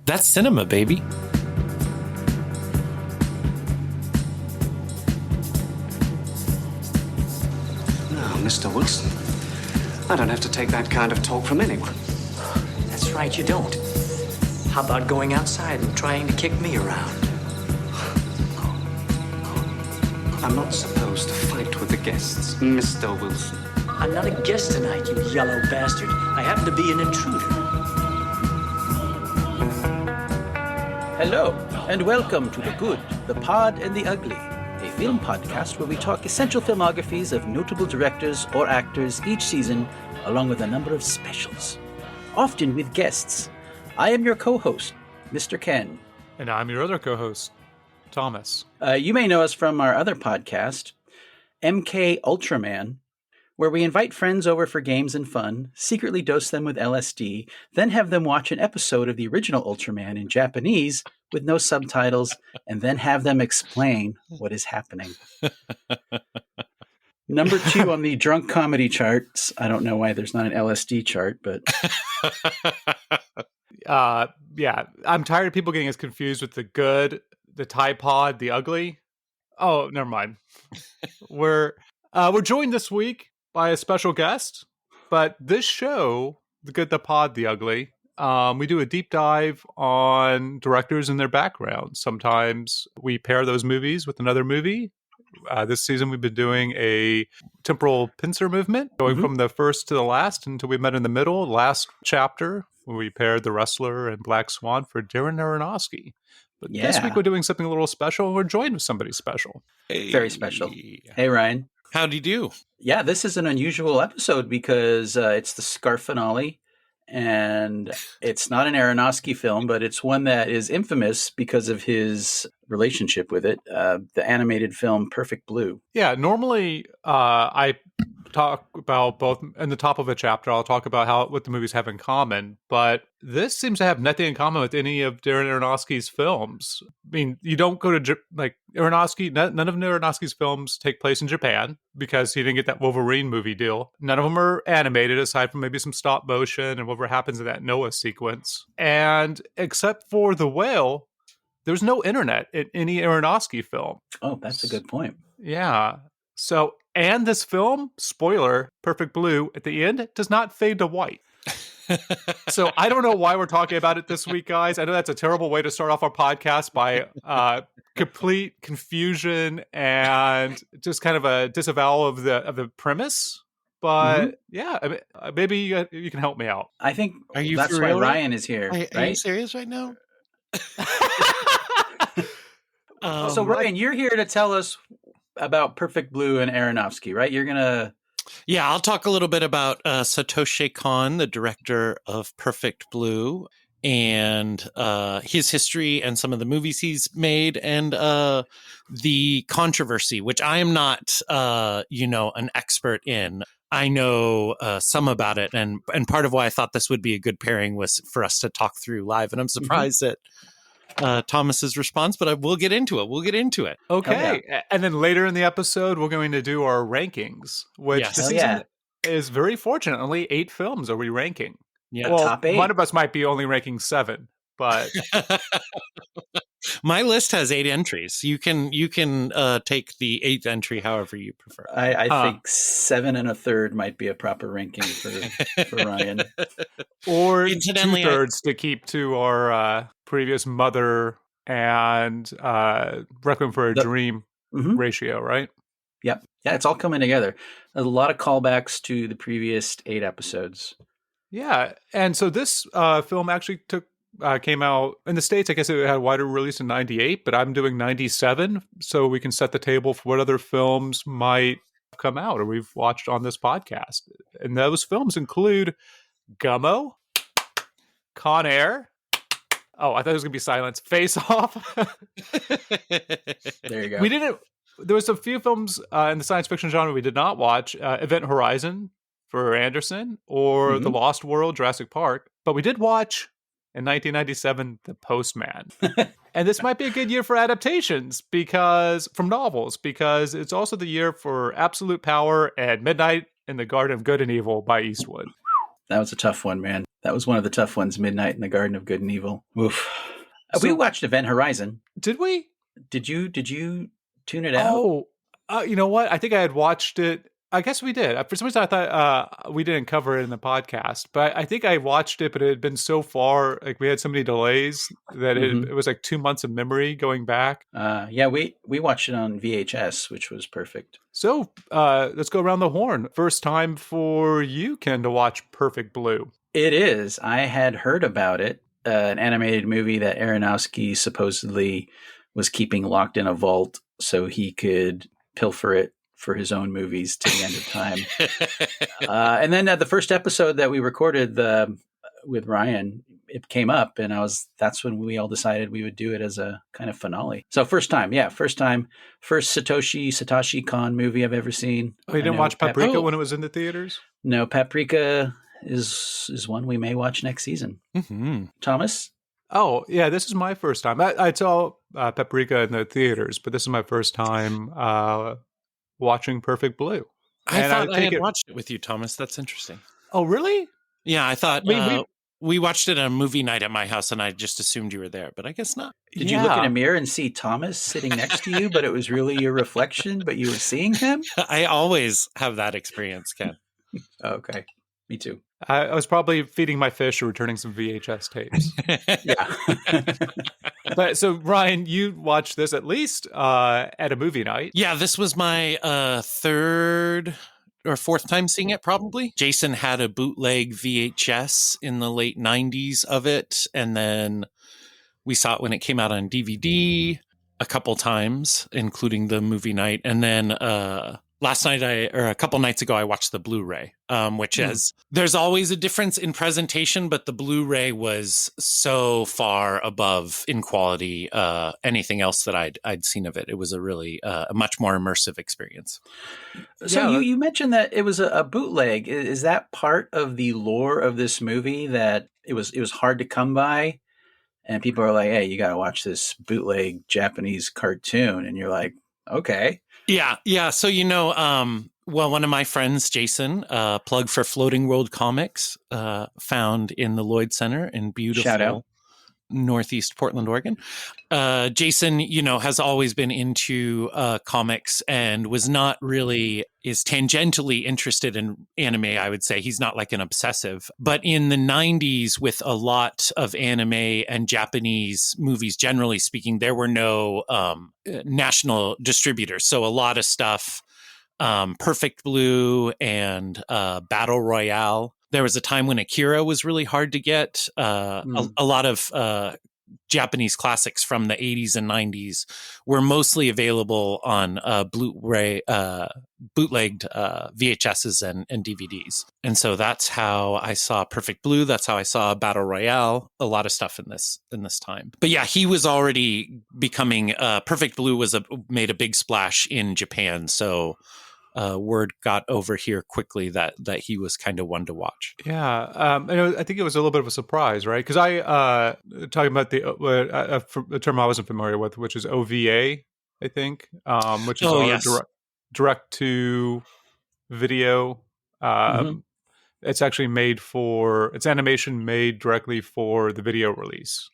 That's cinema, baby. Now, Mr. Wilson, I don't have to take that kind of talk from anyone. That's right, you don't. How about going outside and trying to kick me around? I'm not supposed to fight with the guests, Mr. Wilson. I'm not a guest tonight, you yellow bastard. I happen to be an intruder. Hello, and welcome to The Good, The Pod, and The Ugly, a film podcast where we talk essential filmographies of notable directors or actors each season, along with a number of specials, often with guests. I am your co-host, Mr. Ken. And I'm your other co-host, Thomas. You may know us from our other podcast, MK Ultraman, where we invite friends over for games and fun, secretly dose them with LSD, then have them watch an episode of the original Ultraman in Japanese with no subtitles, and then have them explain what is happening. Number 2 on the drunk comedy charts. I don't know why there's not an LSD chart, but... Yeah, I'm tired of people getting us confused with the good, the Tide Pod, the ugly. Oh, never mind. We're joined this week by a special guest, but this show, The Good, the Pod, the Ugly, we do a deep dive on directors and their backgrounds. Sometimes we pair those movies with another movie. This season we've been doing a temporal pincer movement, going from the first to the last until we met in the middle, last chapter, where we paired The Wrestler and Black Swan for Darren Aronofsky. But this week we're doing something a little special, and we're joined with somebody special. Hey. Very special. Hey, Ryan. How'd you do? Yeah, this is an unusual episode because it's the Ssarfinale, and it's not an Aronofsky film, but it's one that is infamous because of his relationship with it, the animated film Perfect Blue. Yeah, normally I talk about both in the top of a chapter. I'll talk about what the movies have in common, but this seems to have nothing in common with any of Darren Aronofsky's films. I mean, you don't go to Aronofsky. None of Aronofsky's films take place in Japan because he didn't get that Wolverine movie deal. None of them are animated, aside from maybe some stop motion and whatever happens in that Noah sequence. And except for The Whale, there's no internet in any Aronofsky film. Oh, that's a good point. Yeah. So, and this film, spoiler, Perfect Blue, at the end, does not fade to white. So I don't know why we're talking about it this week, guys. I know that's a terrible way to start off our podcast by complete confusion and just kind of a disavowal of the premise. But yeah, I mean, maybe you can help me out. I think Are you that's for why real? Ryan is here, Are you right? serious right now? So Ryan, you're here to tell us about Perfect Blue and Aronofsky, right? You're gonna... Yeah, I'll talk a little bit about Satoshi Kon, the director of Perfect Blue, and his history and some of the movies he's made, and the controversy, which I am not, an expert in. I know some about it, and part of why I thought this would be a good pairing was for us to talk through live, and I'm surprised at Thomas's response, but we'll get into it. Okay. And then later in the episode, we're going to do our rankings, which this season is very fortunate. Only 8 films are we ranking. Yeah, well, top 8. One of us might be only ranking 7, but my list has 8 entries. You can take the 8th entry however you prefer. I think 7 1/3 might be a proper ranking for Ryan. Or Incidentally, 2/3 to keep to our previous Mother and Requiem for a Dream ratio, right? Yep. Yeah, it's all coming together. A lot of callbacks to the previous 8 episodes. Yeah, and so this film actually came out in the States. I guess it had a wider release in 98, but I'm doing 97, so we can set the table for what other films might come out or we've watched on this podcast. And those films include Gummo, Con Air. Oh, I thought it was going to be silence. Face Off. There you go. There was a few films in the science fiction genre we did not watch. Event Horizon for Anderson, or The Lost World, Jurassic Park. But we did watch, in 1997, The Postman. And this might be a good year for adaptations from novels, because it's also the year for Absolute Power and Midnight in the Garden of Good and Evil by Eastwood. That was a tough one, man. That was one of the tough ones, Midnight in the Garden of Good and Evil. Oof. We So- watched Event Horizon. Did we? Did you tune it out? Oh, you know what? I think I had watched it. I guess we did. For some reason, I thought we didn't cover it in the podcast, but I think I watched it, but it had been so far, like we had so many delays that it was like 2 months of memory going back. Yeah, we watched it on VHS, which was perfect. So let's go around the horn. First time for you, Ken, to watch Perfect Blue. It is. I had heard about it, an animated movie that Aronofsky supposedly was keeping locked in a vault so he could pilfer it for his own movies to the end of time. And then at the first episode that we recorded with Ryan, it came up, and that's when we all decided we would do it as a kind of finale. So first time. First Satoshi Kon movie I've ever seen. Oh, you didn't watch Paprika when it was in the theaters? No, Paprika is one we may watch next season. Mm-hmm. Thomas? Oh, yeah, this is my first time. I saw Paprika in the theaters, but this is my first time watching Perfect Blue. I thought I had watched it with you, Thomas. That's interesting. Oh, really? Yeah, I thought we watched it on a movie night at my house, and I just assumed you were there, but I guess not. Did you look in a mirror and see Thomas sitting next to you, but it was really your reflection, but you were seeing him? I always have that experience, Ken. Okay, me too. I was probably feeding my fish or returning some VHS tapes. Yeah. But so, Ryan, you watched this at least at a movie night. Yeah, this was my third or fourth time seeing it, probably. Jason had a bootleg VHS in the late 90s of it, and then we saw it when it came out on DVD a couple times, including the movie night. And then last night, or a couple nights ago, I watched the Blu-ray, which there's always a difference in presentation, but the Blu-ray was so far above in quality anything else that I'd seen of it. It was a really a much more immersive experience. So you mentioned that it was a bootleg. Is that part of the lore of this movie, that it was hard to come by, and people are like, "Hey, you got to watch this bootleg Japanese cartoon," and you're like, "Okay." Yeah. So, well, one of my friends, Jason, plug for Floating World Comics, found in the Lloyd Center in beautiful Shout out. Northeast Portland, Oregon. Jason, has always been into comics and is tangentially interested in anime, I would say. He's not like an obsessive. But in the 90s, with a lot of anime and Japanese movies, generally speaking, there were no national distributors. So a lot of stuff, Perfect Blue and Battle Royale. There was a time when Akira was really hard to get. A lot of Japanese classics from the 80s and 90s were mostly available on Blu-ray, bootlegged VHSs and DVDs. And so that's how I saw Perfect Blue. That's how I saw Battle Royale. A lot of stuff in this time. But yeah, he was already becoming Perfect Blue made a big splash in Japan. So word got over here quickly that he was kind of one to watch. Yeah, I think it was a little bit of a surprise, right? Because I talking about the term I wasn't familiar with, which is OVA, I think, which is direct to video. It's actually it's animation made directly for the video release.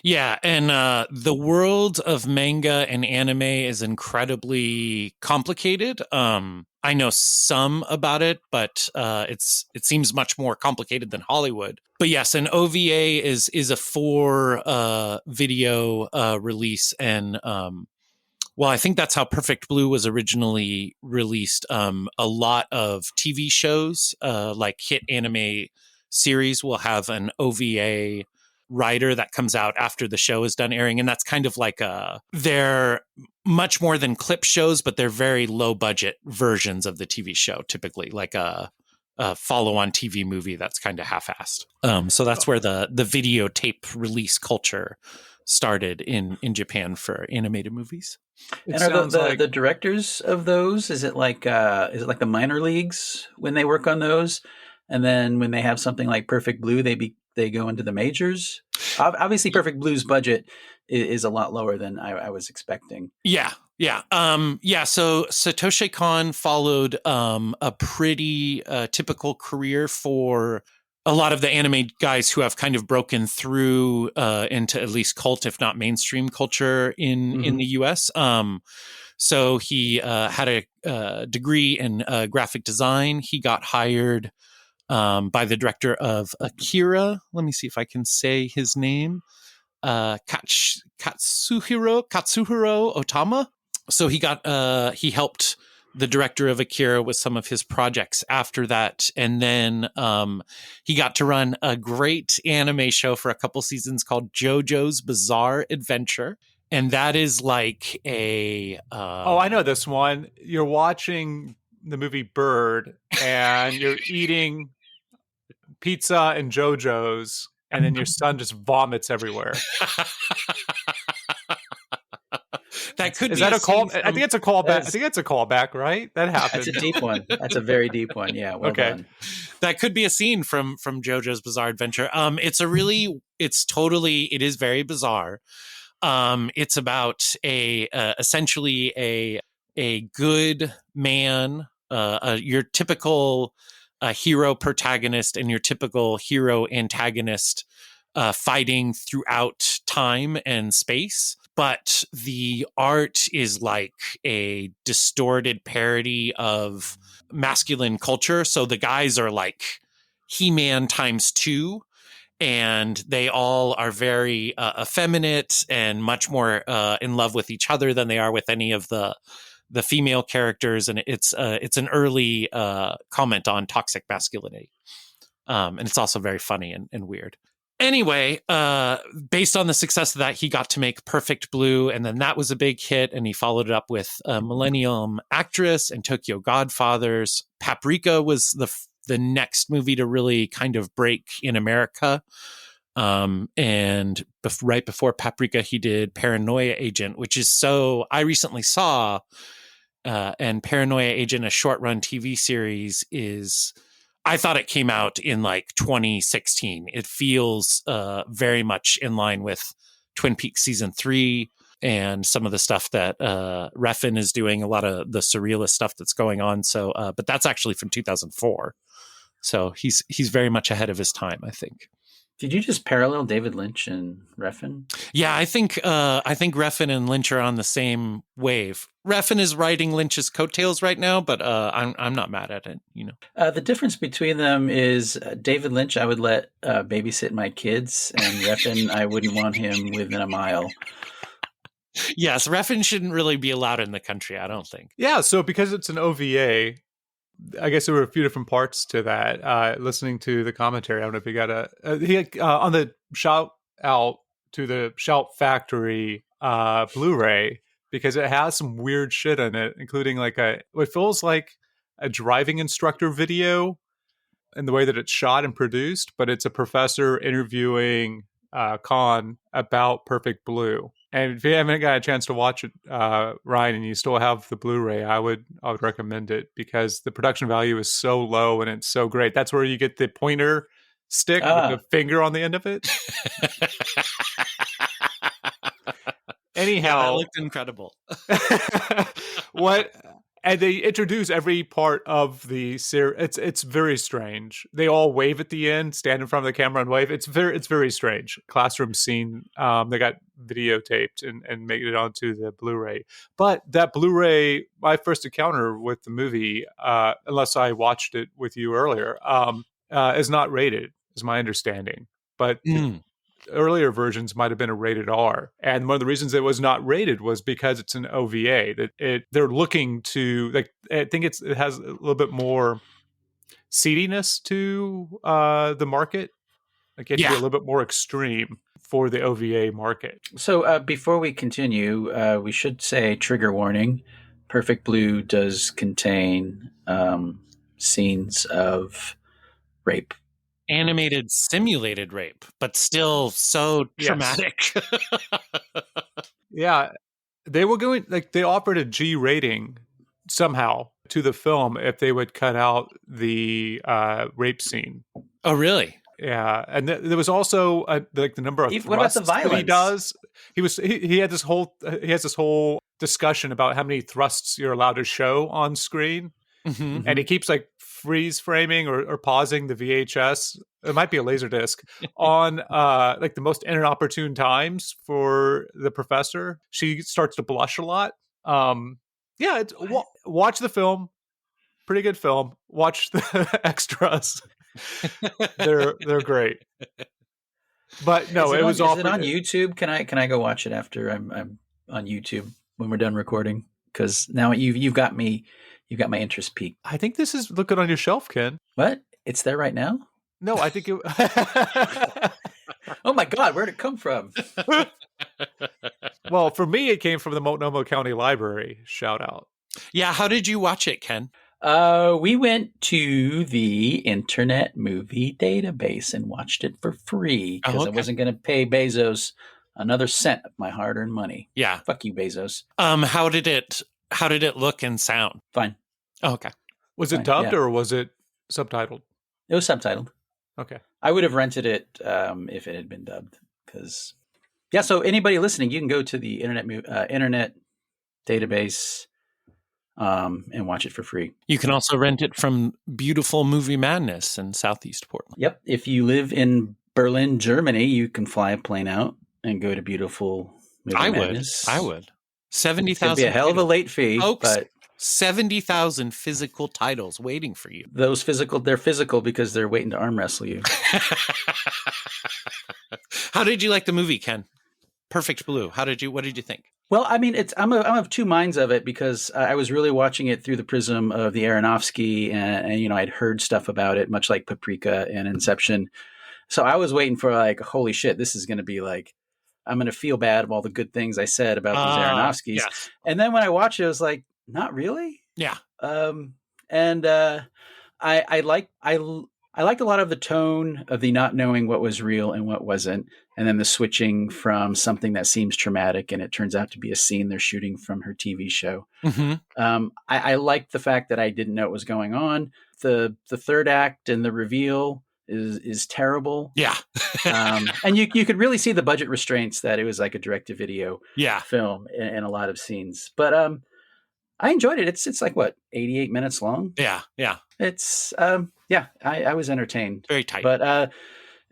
Yeah, and the world of manga and anime is incredibly complicated. I know some about it, but it seems much more complicated than Hollywood. But yes, an OVA is a 4 video release, and I think that's how Perfect Blue was originally released. A lot of TV shows, like hit anime series, will have an OVA writer that comes out after the show is done airing, and that's kind of like they're much more than clip shows, but they're very low budget versions of the TV show, typically like a follow-on TV movie that's kind of half-assed. So that's where the videotape release culture started in Japan for animated movies. And are the directors of those, is it like the minor leagues when they work on those, and then when they have something like Perfect Blue, they go into the majors? Obviously, Perfect Blue's budget is a lot lower than I was expecting. Yeah. So Satoshi Kon followed a pretty typical career for a lot of the anime guys who have kind of broken through into at least cult, if not mainstream culture in the US. So he had a degree in graphic design. He got hired by the director of Akira. Let me see if I can say his name. Katsuhiro Otama. So he helped the director of Akira with some of his projects after that. And then he got to run a great anime show for a couple seasons called JoJo's Bizarre Adventure. And that is like a... oh, I know this one. You're watching the movie Bird, and you're eating pizza and JoJo's, and then your son just vomits everywhere. That could is be that a call? From, I think it's a callback. I think it's a callback, right? That happened. That's a deep one. That's a very deep one. Yeah. Well done. That could be a scene from JoJo's Bizarre Adventure. It is very bizarre. It's about essentially a good man, your typical hero protagonist and your typical hero antagonist fighting throughout time and space. But the art is like a distorted parody of masculine culture. So the guys are like He-Man ×2. And they all are very effeminate and much more in love with each other than they are with any of the female characters. And it's an early comment on toxic masculinity. And it's also very funny and weird. Anyway, based on the success of that, he got to make Perfect Blue, and then that was a big hit, and he followed it up with Millennium Actress and Tokyo Godfathers. Paprika was the next movie to really kind of break in America. And right before Paprika, he did Paranoia Agent, which is I recently saw, and Paranoia Agent, a short run TV series, I thought it came out in like 2016. It feels very much in line with Twin Peaks season 3 and some of the stuff that Refn is doing, a lot of the surrealist stuff that's going on. So, but that's actually from 2004. So he's very much ahead of his time, I think. Did you just parallel David Lynch and Refn? Yeah, I think Refn and Lynch are on the same wave. Refn is riding Lynch's coattails right now, but I'm not mad at it. You know, the difference between them is David Lynch, I would let babysit my kids, and Refn, I wouldn't want him within a mile. Yes, Refn shouldn't really be allowed in the country, I don't think. Yeah, so because it's an OVA, I guess there were a few different parts to that. Listening to the commentary, I don't know if you got on the shout out to the Shout Factory Blu-ray, because it has some weird shit in it, including like what feels like a driving instructor video in the way that it's shot and produced, but it's a professor interviewing Kon about Perfect Blue. And if you haven't got a chance to watch it, Ryan, and you still have the Blu-ray, I would recommend it, because the production value is so low and it's so great. That's where you get the pointer stick with the finger on the end of it. Anyhow, that looked incredible. And they introduce every part of the series. It's very strange. They all wave at the end, stand in front of the camera and wave. It's very strange. Classroom scene. They got videotaped and made it onto the Blu-ray. But that Blu-ray, my first encounter with the movie, unless I watched it with you earlier, is not rated, is my understanding. But earlier versions might have been a rated R, and one of the reasons it was not rated was because it's an OVA. That they're looking to, like, I think it has a little bit more seediness to the market. Like, it to be a little bit more extreme for the OVA market. So before we continue, we should say trigger warning: Perfect Blue does contain scenes of rape. Animated simulated rape, but still so traumatic. Yeah, they were going, like, they offered a G rating somehow to the film if they would cut out the rape scene. Oh, really? Yeah, and there was also like the number of what about the violence that he does. He has this whole discussion about how many thrusts you're allowed to show on screen. Mm-hmm. And he keeps like freeze framing or pausing the VHS. It might be a laser disc on like the most inopportune times for the professor. She starts to blush a lot. Yeah, watch the film. Pretty good film. Watch the extras. They're great. But no, it was Is it on YouTube? Can I go watch it after I'm on YouTube when we're done recording? Because now you've got me. You've got my interest peaked. I think this is looking on your shelf, Ken. What? It's there right now? No, I think it. Oh my God, where'd it come from? Well, for me, it came from the Multnomah County Library. Shout out. Yeah, how did you watch it, Ken? We went to the Internet Movie Database and watched it for free because I wasn't going to pay Bezos another cent of my hard-earned money. Yeah. Fuck you, Bezos. How did it look and sound? Fine. Oh, okay. Was it dubbed or was it subtitled? It was subtitled. Okay. I would have rented it if it had been dubbed. Because, yeah, so anybody listening, you can go to the Internet Database and watch it for free. You can also rent it from beautiful Movie Madness in Southeast Portland. Yep. If you live in Berlin, Germany, you can fly a plane out and go to beautiful Movie Madness. I would. 70,000. It'd be a hell of a late fee, folks, but 70,000 physical titles waiting for you. they're physical because they're waiting to arm wrestle you. How did you like the movie, Ken? Perfect Blue. What did you think? Well, I mean, I'm of two minds of it because I was really watching it through the prism of the Aronofsky and I'd heard stuff about it, much like Paprika and Inception. So I was waiting for like, holy shit, this is going to be like, I'm going to feel bad of all the good things I said about these Aronofskys. Yes. And then when I watched it, I was like, not really. Yeah. I liked a lot of the tone of the not knowing what was real and what wasn't. And then the switching from something that seems traumatic and it turns out to be a scene they're shooting from her TV show. Mm-hmm. I liked the fact that I didn't know what was going on. The third act and the reveal is terrible. Yeah. And you could really see the budget restraints that it was like a direct-to-video film in a lot of scenes. But I enjoyed it. It's like what, 88 minutes long? Yeah. Yeah. It's I was entertained. Very tight. But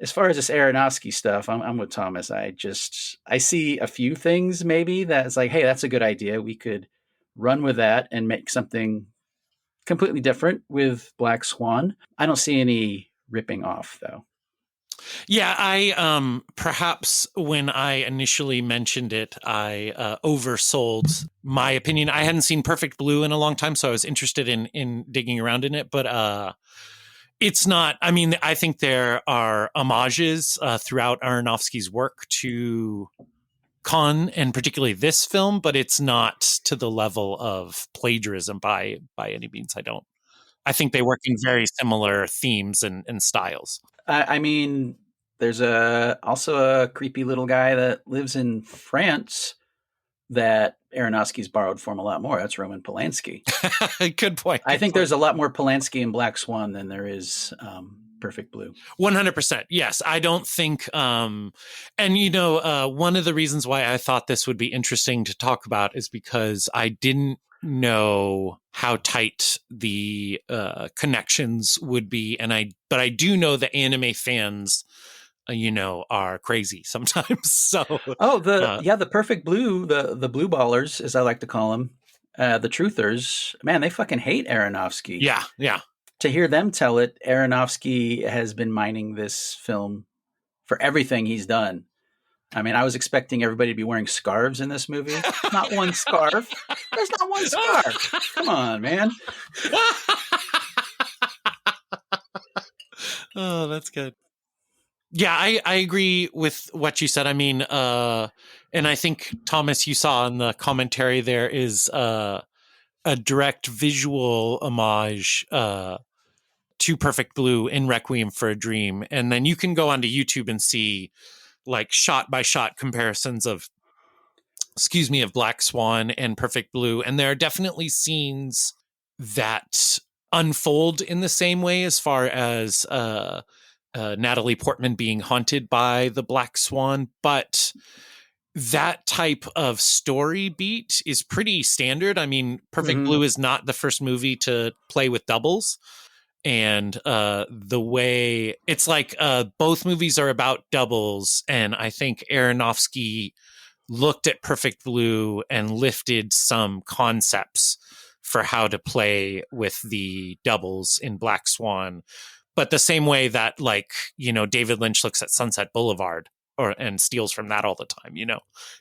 as far as this Aronofsky stuff, I'm with Thomas. I see a few things maybe that's like, hey, that's a good idea. We could run with that and make something completely different with Black Swan. I don't see any ripping off though. Yeah, I perhaps when I initially mentioned it, I oversold my opinion. I hadn't seen Perfect Blue in a long time, so I was interested in digging around in it. But it's not. I mean, I think there are homages throughout Aronofsky's work to Kon and particularly this film, but it's not to the level of plagiarism by any means. I think they work in very similar themes and styles. I mean, there's also a creepy little guy that lives in France that Aronofsky's borrowed from a lot more. That's Roman Polanski. Good point. I think there's a lot more Polanski in Black Swan than there is Perfect Blue. 100%. Yes. I don't think, one of the reasons why I thought this would be interesting to talk about is because I didn't know how tight the connections would be, but I do know that anime fans, are crazy sometimes. So the Perfect Blue, the blue ballers, as I like to call them, the truthers, man, they fucking hate Aronofsky. Yeah. To hear them tell it, Aronofsky has been mining this film for everything he's done. I mean, I was expecting everybody to be wearing scarves in this movie. Not one scarf. There's not one scarf. Come on, man. Oh, that's good. Yeah, I agree with what you said. I mean, and I think, Thomas, you saw in the commentary there is a direct visual homage to Perfect Blue in Requiem for a Dream. And then you can go onto YouTube and see like shot by shot comparisons of Black Swan and Perfect Blue. And there are definitely scenes that unfold in the same way as far as Natalie Portman being haunted by the Black Swan. But that type of story beat is pretty standard. I mean, Perfect Blue is not the first movie to play with doubles. And the way it's like both movies are about doubles, and I think Aronofsky looked at Perfect Blue and lifted some concepts for how to play with the doubles in Black Swan, but the same way that, like, David Lynch looks at Sunset Boulevard and steals from that all the time.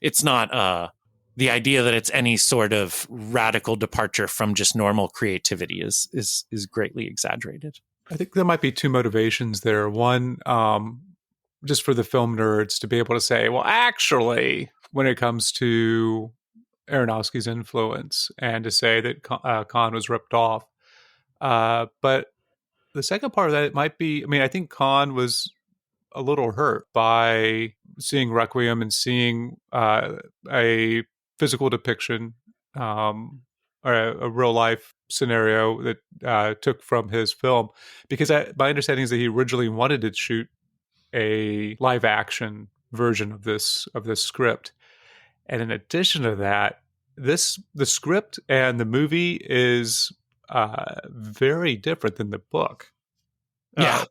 It's not the idea that it's any sort of radical departure from just normal creativity is greatly exaggerated. I think there might be two motivations there. One, just for the film nerds to be able to say, well, actually, when it comes to Aronofsky's influence, and to say that Kon was ripped off. But the second part of that, it might be, I think Kon was a little hurt by seeing Requiem and seeing a physical depiction, or a real life scenario that took from his film, because my understanding is that he originally wanted to shoot a live action version of this script, and in addition to that, the script and the movie is very different than the book.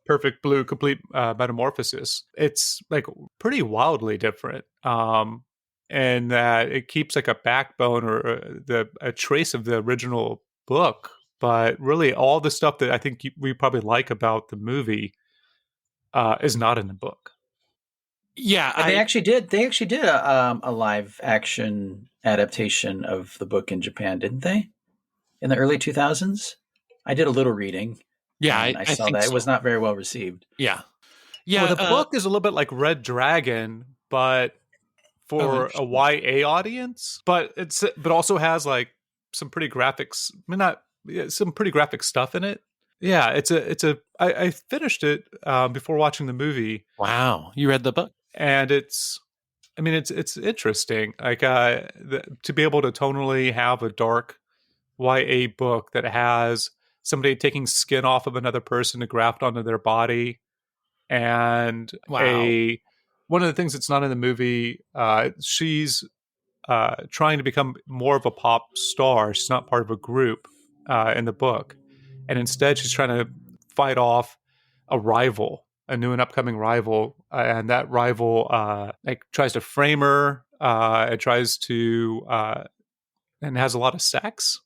Perfect Blue, Complete Metamorphosis. It's like pretty wildly different. And that it keeps like a backbone or a trace of the original book, but really all the stuff that I think we probably like about the movie is not in the book. Yeah, they actually did a live action adaptation of the book in Japan, didn't they? In the early 2000s? I did a little reading. Yeah, I saw that. So. It was not very well received. Yeah. Well, the book is a little bit like Red Dragon, but for a YA audience, but also has like some pretty graphics. Some pretty graphic stuff in it. Yeah, I finished it before watching the movie. Wow, you read the book? And it's interesting, like to be able to tonally have a dark YA book that has somebody taking skin off of another person to graft onto their body, and one of the things that's not in the movie, she's trying to become more of a pop star. She's not part of a group in the book, and instead she's trying to fight off a rival, a new and upcoming rival, and that rival tries to frame her. It tries to and has a lot of sex,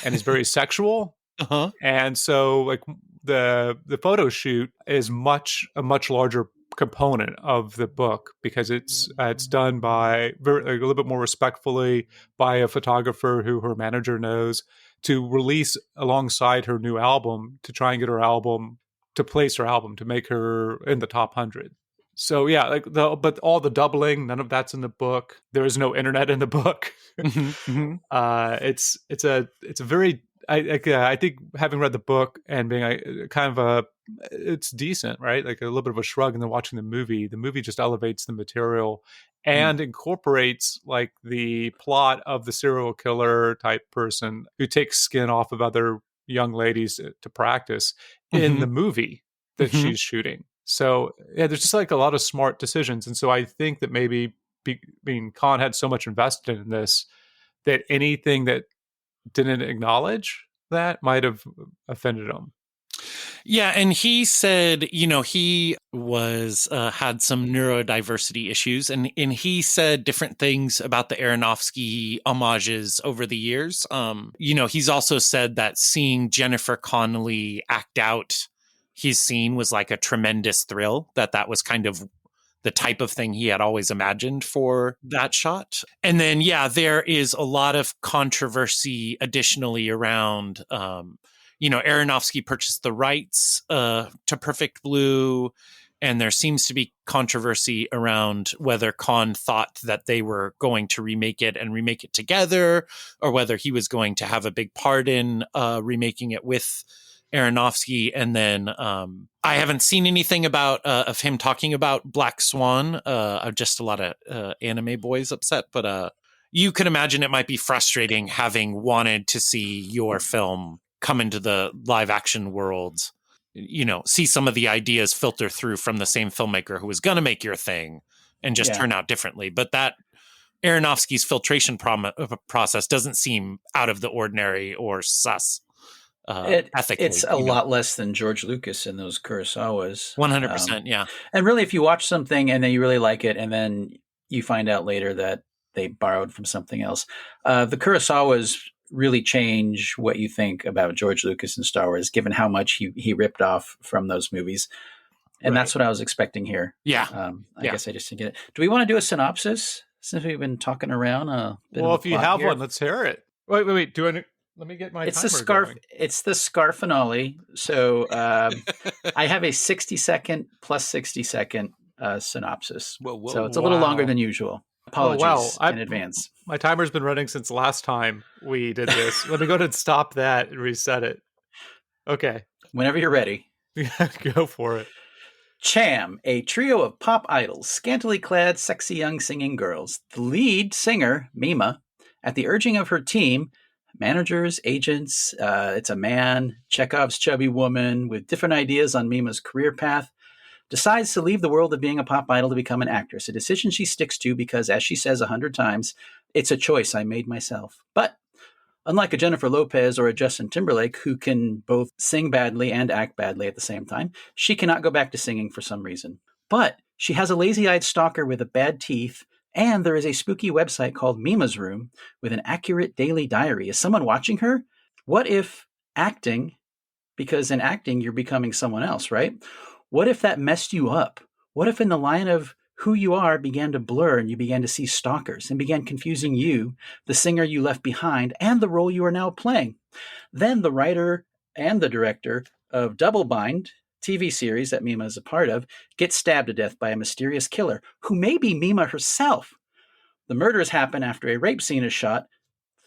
and is very sexual. Uh-huh. And so, like, the photo shoot is a much larger component of the book, because it's done by a little bit more respectfully by a photographer who her manager knows, to release alongside her new album, to try and get her album to place her album to make her in the top 100. So yeah, but all the doubling, none of that's in the book. There is no internet in the book. Mm-hmm. It's a very, I think, having read the book and being it's decent, right? Like a little bit of a shrug, and then watching the movie just elevates the material and incorporates like the plot of the serial killer type person who takes skin off of other young ladies to practice in the movie that she's shooting. So yeah, there's just like a lot of smart decisions. And so I think that maybe Kon had so much invested in this that anything that didn't acknowledge that might have offended him. Yeah, and he said, he was had some neurodiversity issues, and he said different things about the Aronofsky homages over the years. He's also said that seeing Jennifer Connelly act out his scene was like a tremendous thrill, that was kind of the type of thing he had always imagined for that shot. And then, yeah, there is a lot of controversy additionally around, Aronofsky purchased the rights to Perfect Blue, and there seems to be controversy around whether Kon thought that they were going to remake it and remake it together, or whether he was going to have a big part in remaking it with Aronofsky. And then I haven't seen anything about of him talking about Black Swan. Just a lot of anime boys upset, but you can imagine it might be frustrating having wanted to see your film come into the live action world, see some of the ideas filter through from the same filmmaker who was going to make your thing and just turn out differently. But that Aronofsky's filtration process doesn't seem out of the ordinary or sus. ethically. It's a lot less than George Lucas in those Kurosawas. 100%, yeah. And really, if you watch something and then you really like it, and then you find out later that they borrowed from something else, the Kurosawas really change what you think about George Lucas and Star Wars, given how much he ripped off from those movies. And that's what I was expecting here. Yeah. I guess I just didn't get it. Do we want to do a synopsis since we've been talking around a bit? Well, of if you have one, let's hear it. Wait. Let me get my timer going. It's the Scarfinale. So I have a 60-second plus 60-second synopsis. Whoa, so it's a little longer than usual. Apologies in advance. My timer's been running since last time we did this. Let me go ahead and stop that and reset it. Okay. Whenever you're ready. Go for it. Cham, a trio of pop idols, scantily clad, sexy young singing girls. The lead singer, Mima, at the urging of her team, managers, agents, it's a man, Chekhov's chubby woman with different ideas on Mima's career path, decides to leave the world of being a pop idol to become an actress, a decision she sticks to because, as she says 100 times, it's a choice I made myself. But unlike a Jennifer Lopez or a Justin Timberlake, who can both sing badly and act badly at the same time, she cannot go back to singing for some reason. But she has a lazy-eyed stalker with bad teeth, and there is a spooky website called Mima's Room with an accurate daily diary. Is someone watching her? What if acting, because in acting you're becoming someone else, right? What if that messed you up? What if in the line of who you are began to blur and you began to see stalkers and began confusing you, the singer you left behind, and the role you are now playing? Then the writer and the director of Double Bind, TV series that Mima is a part of, gets stabbed to death by a mysterious killer who may be Mima herself. The murders happen after a rape scene is shot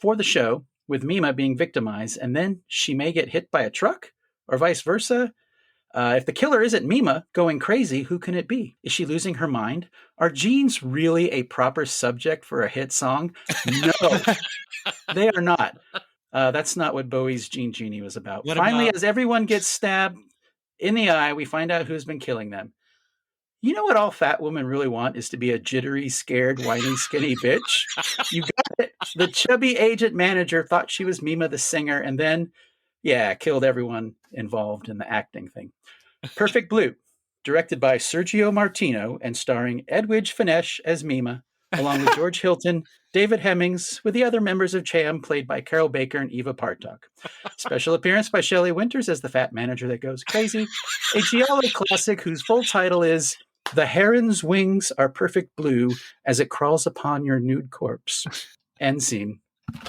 for the show, with Mima being victimized, and then she may get hit by a truck, or vice versa. If the killer isn't Mima going crazy, who can it be? Is she losing her mind? Are jeans really a proper subject for a hit song? No, they are not. That's not what Bowie's Jean Genie was about. Finally, as everyone gets stabbed in the eye, we find out who's been killing them. You know what all fat women really want is to be a jittery, scared, whiny, skinny bitch. You got it. The chubby agent manager thought she was Mima the singer and then, killed everyone involved in the acting thing. Perfect Blue, directed by Sergio Martino and starring Edwidge Finesse as Mima, along with George Hilton, David Hemmings, with the other members of Cham played by Carol Baker and Eva Partok. Special appearance by Shelley Winters as the fat manager that goes crazy. A Giallo classic whose full title is The Heron's Wings Are Perfect Blue as it crawls upon your nude corpse. End scene.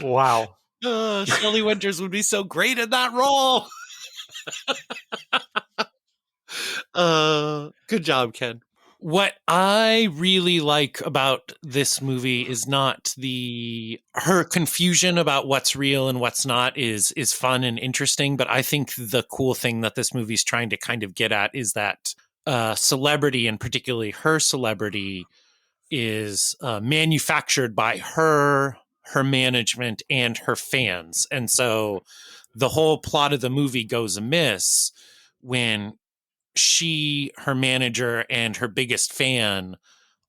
Wow. Shelley Winters would be so great in that role. Good job, Ken. What I really like about this movie is not her confusion about what's real and what's not is fun and interesting. But I think the cool thing that this movie is trying to kind of get at is that celebrity, and particularly her celebrity, is manufactured by her management and her fans. And so the whole plot of the movie goes amiss when her manager and her biggest fan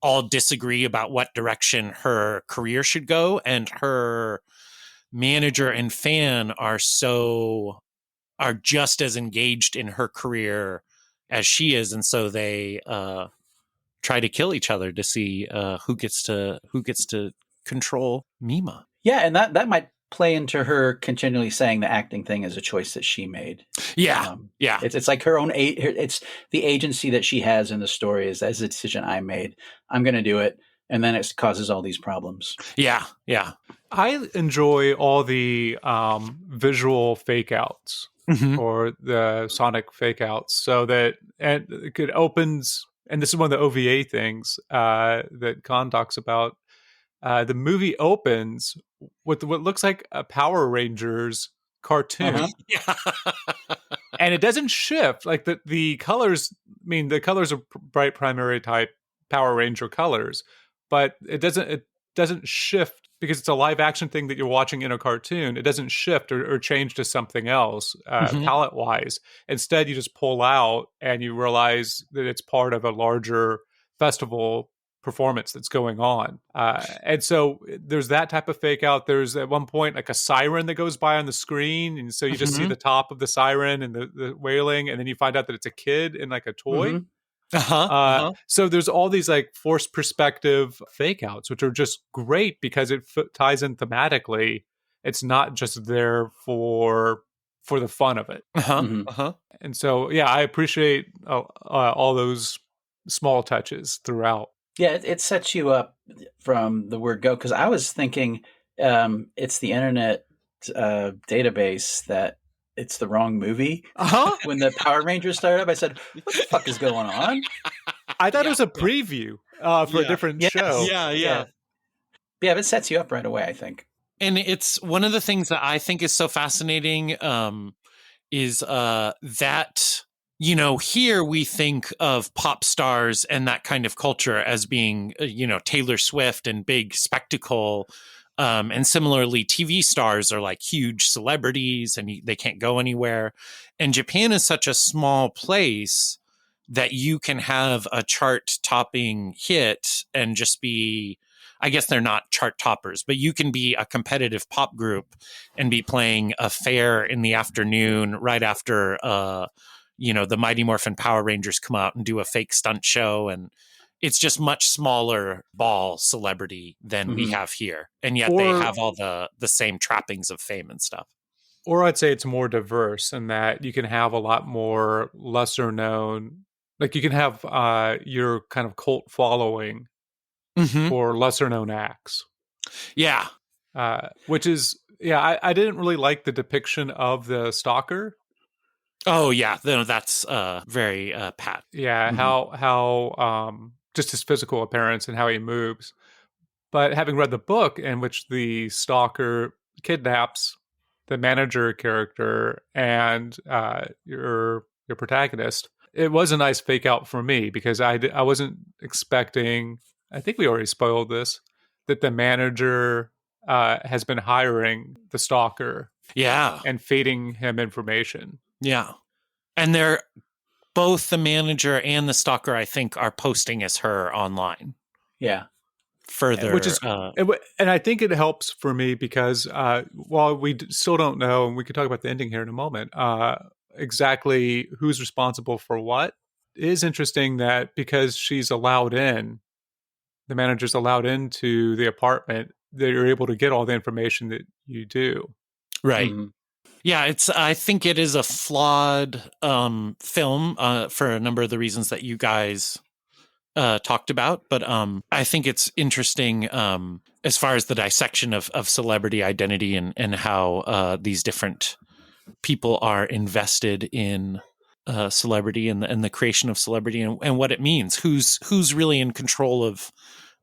all disagree about what direction her career should go. And her manager and fan are just as engaged in her career as she is. And so they try to kill each other to see who gets to control Mima. Yeah, and that might play into her continually saying the acting thing is a choice that she made. Yeah, It's like her own. It's the agency that she has in the story is as a decision I made. I'm going to do it, and then it causes all these problems. Yeah. I enjoy all the visual fake outs or the sonic fake outs, so that it opens. And this is one of the OVA things that Khan talks about. The movie opens with what looks like a Power Rangers cartoon. And it doesn't shift. Like the colors, the colors are bright primary type Power Ranger colors, but it doesn't shift because it's a live action thing that you're watching in a cartoon. It doesn't shift or change to something else palette wise. Instead, you just pull out and you realize that it's part of a larger festival performance that's going on. And so there's that type of fake out. There's at one point like a siren that goes by on the screen. And so you just see the top of the siren and the wailing. And then you find out that it's a kid in like a toy. So there's all these like forced perspective fake outs, which are just great because it ties in thematically. It's not just there for the fun of it. And so, yeah, I appreciate all those small touches throughout. Yeah, it sets you up from the word go, because I was thinking it's the internet database that it's the wrong movie. When the Power Rangers started up, I said, what the fuck is going on? I thought it was a preview for a different show. Yeah, but it sets you up right away, I think. And it's one of the things that I think is so fascinating is that, you know, here we think of pop stars and that kind of culture as being, you know, Taylor Swift and big spectacle. And similarly, TV stars are like huge celebrities and they can't go anywhere. And Japan is such a small place that you can have a chart-topping hit and just be, I guess they're not chart toppers, but you can be a competitive pop group and be playing a fair in the afternoon right after, you know, the Mighty Morphin Power Rangers come out and do a fake stunt show. And it's just much smaller ball celebrity than we have here. And yet they have all the same trappings of fame and stuff. Or I'd say it's more diverse in that you can have a lot more lesser known, like you can have your kind of cult following for lesser known acts. Yeah. Which is, I didn't really like the depiction of the stalker. Oh, yeah. That's very pat. Yeah. How just his physical appearance and how he moves. But having read the book in which the stalker kidnaps the manager character and your protagonist, it was a nice fake out for me because I wasn't expecting, I think we already spoiled this, that the manager has been hiring the stalker. Yeah. And feeding him information. Yeah. And they're both the manager and the stalker, I think, are posting as her online. Yeah. Further. Which is, and I think it helps for me because while we still don't know, and we can talk about the ending here in a moment, exactly who's responsible for what, it is interesting that because she's allowed in, the manager's allowed into the apartment, they're able to get all the information that you do. Right. Yeah, I think it is a flawed film for a number of the reasons that you guys talked about. But I think it's interesting as far as the dissection of celebrity identity and how these different people are invested in celebrity and the creation of celebrity and what it means. Who's really in control of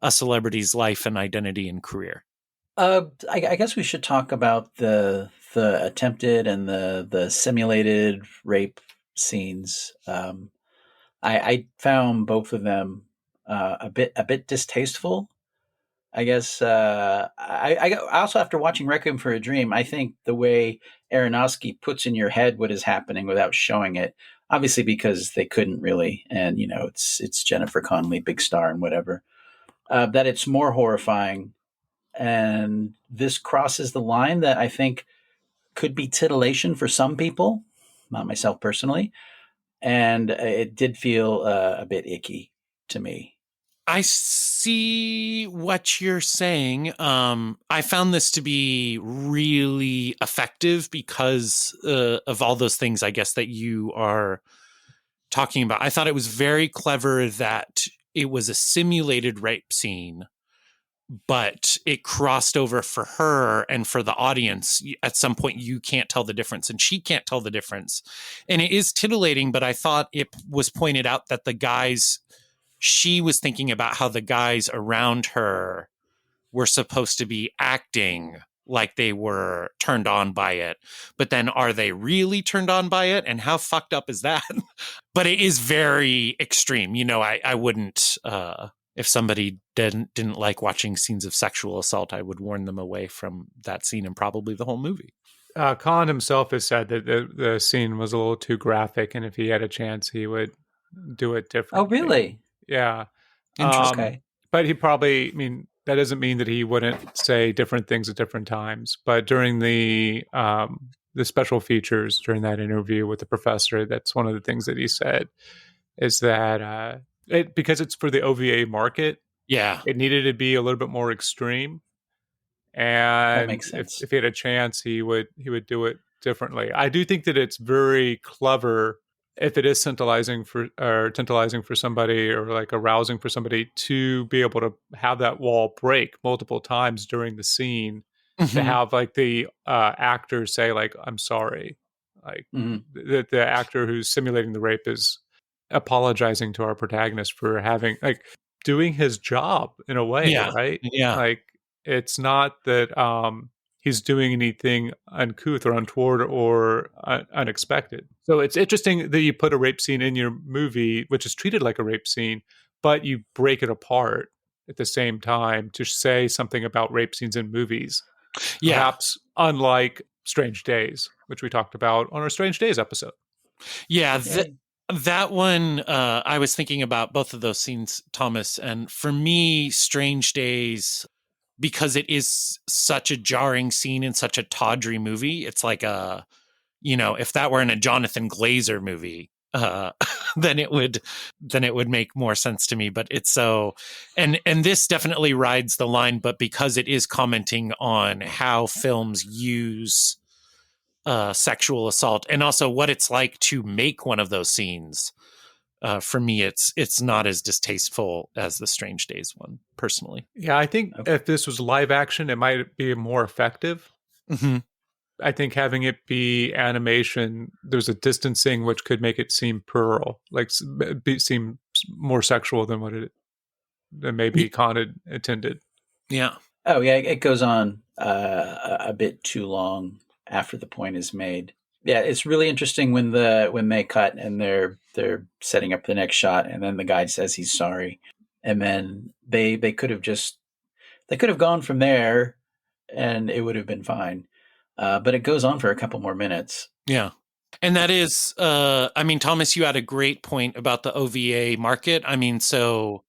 a celebrity's life and identity and career? I guess we should talk about the attempted and the simulated rape scenes. I found both of them a bit distasteful. I guess I also, after watching Requiem for a Dream, I think the way Aronofsky puts in your head what is happening without showing it, obviously because they couldn't really, and you know it's Jennifer Connelly, big star and whatever, that it's more horrifying. And this crosses the line that I think could be titillation for some people, not myself personally. And it did feel a bit icky to me. I see what you're saying. I found this to be really effective because of all those things, I guess, that you are talking about. I thought it was very clever that it was a simulated rape scene, but it crossed over for her and for the audience. At some point, you can't tell the difference, and she can't tell the difference. And it is titillating, but I thought it was pointed out that the guys, she was thinking about how the guys around her were supposed to be acting like they were turned on by it. But then are they really turned on by it? And how fucked up is that? But it is very extreme. You know, I wouldn't... if somebody didn't like watching scenes of sexual assault, I would warn them away from that scene and probably the whole movie. Kon himself has said that the scene was a little too graphic, and if he had a chance, he would do it differently. Oh, really? Yeah. Interesting. But he probably, I mean, that doesn't mean that he wouldn't say different things at different times. But during the special features during that interview with the professor, that's one of the things that he said is that because it's for the OVA market, Yeah. it needed to be a little bit more extreme. That And makes sense. if he had a chance, he would do it differently. I do think that it's very clever if it is tantalizing for somebody, or like arousing for somebody, to be able to have that wall break multiple times during the scene, to have like the actor say like, I'm sorry, like the actor who's simulating the rape is apologizing to our protagonist for having, like, doing his job in a way, Yeah. right? Yeah. Like, it's not that he's doing anything uncouth or untoward or unexpected. So it's interesting that you put a rape scene in your movie, which is treated like a rape scene, but you break it apart at the same time to say something about rape scenes in movies. Yeah. Perhaps unlike Strange Days, which we talked about on our Strange Days episode. Yeah. That one, I was thinking about both of those scenes, Thomas. And for me, Strange Days, because it is such a jarring scene in such a tawdry movie, it's like if that were in a Jonathan Glazer movie, then it would make more sense to me. But it's so, and this definitely rides the line, but because it is commenting on how films use sexual assault and also what it's like to make one of those scenes, for me, it's not as distasteful as the Strange Days one, personally. Yeah, I think if this was live action, it might be more effective. Mm-hmm. I think having it be animation, there's a distancing which could make it seem puerile, like seem more sexual than what than maybe Khan had intended. Yeah. Oh yeah, it goes on a bit too long after the point is made. Yeah, it's really interesting when they cut and they're setting up the next shot, and then the guy says he's sorry, and then they could have gone from there, and it would have been fine. But it goes on for a couple more minutes. Yeah. And that is, Thomas, you had a great point about the OVA market. I mean, so,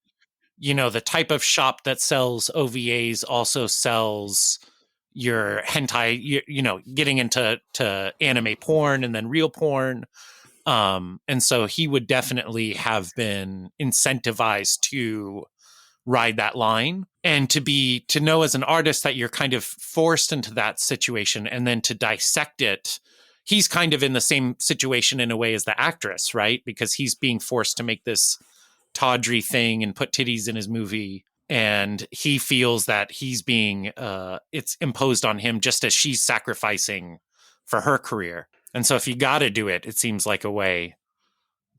the type of shop that sells OVAs also sells your hentai, getting into anime porn and then real porn. And so he would definitely have been incentivized to ride that line, and to know as an artist that you're kind of forced into that situation, and then to dissect it. He's kind of in the same situation in a way as the actress, right? Because he's being forced to make this tawdry thing and put titties in his movie. And he feels that he's being, it's imposed on him just as she's sacrificing for her career. And so if you got to do it, it seems like a way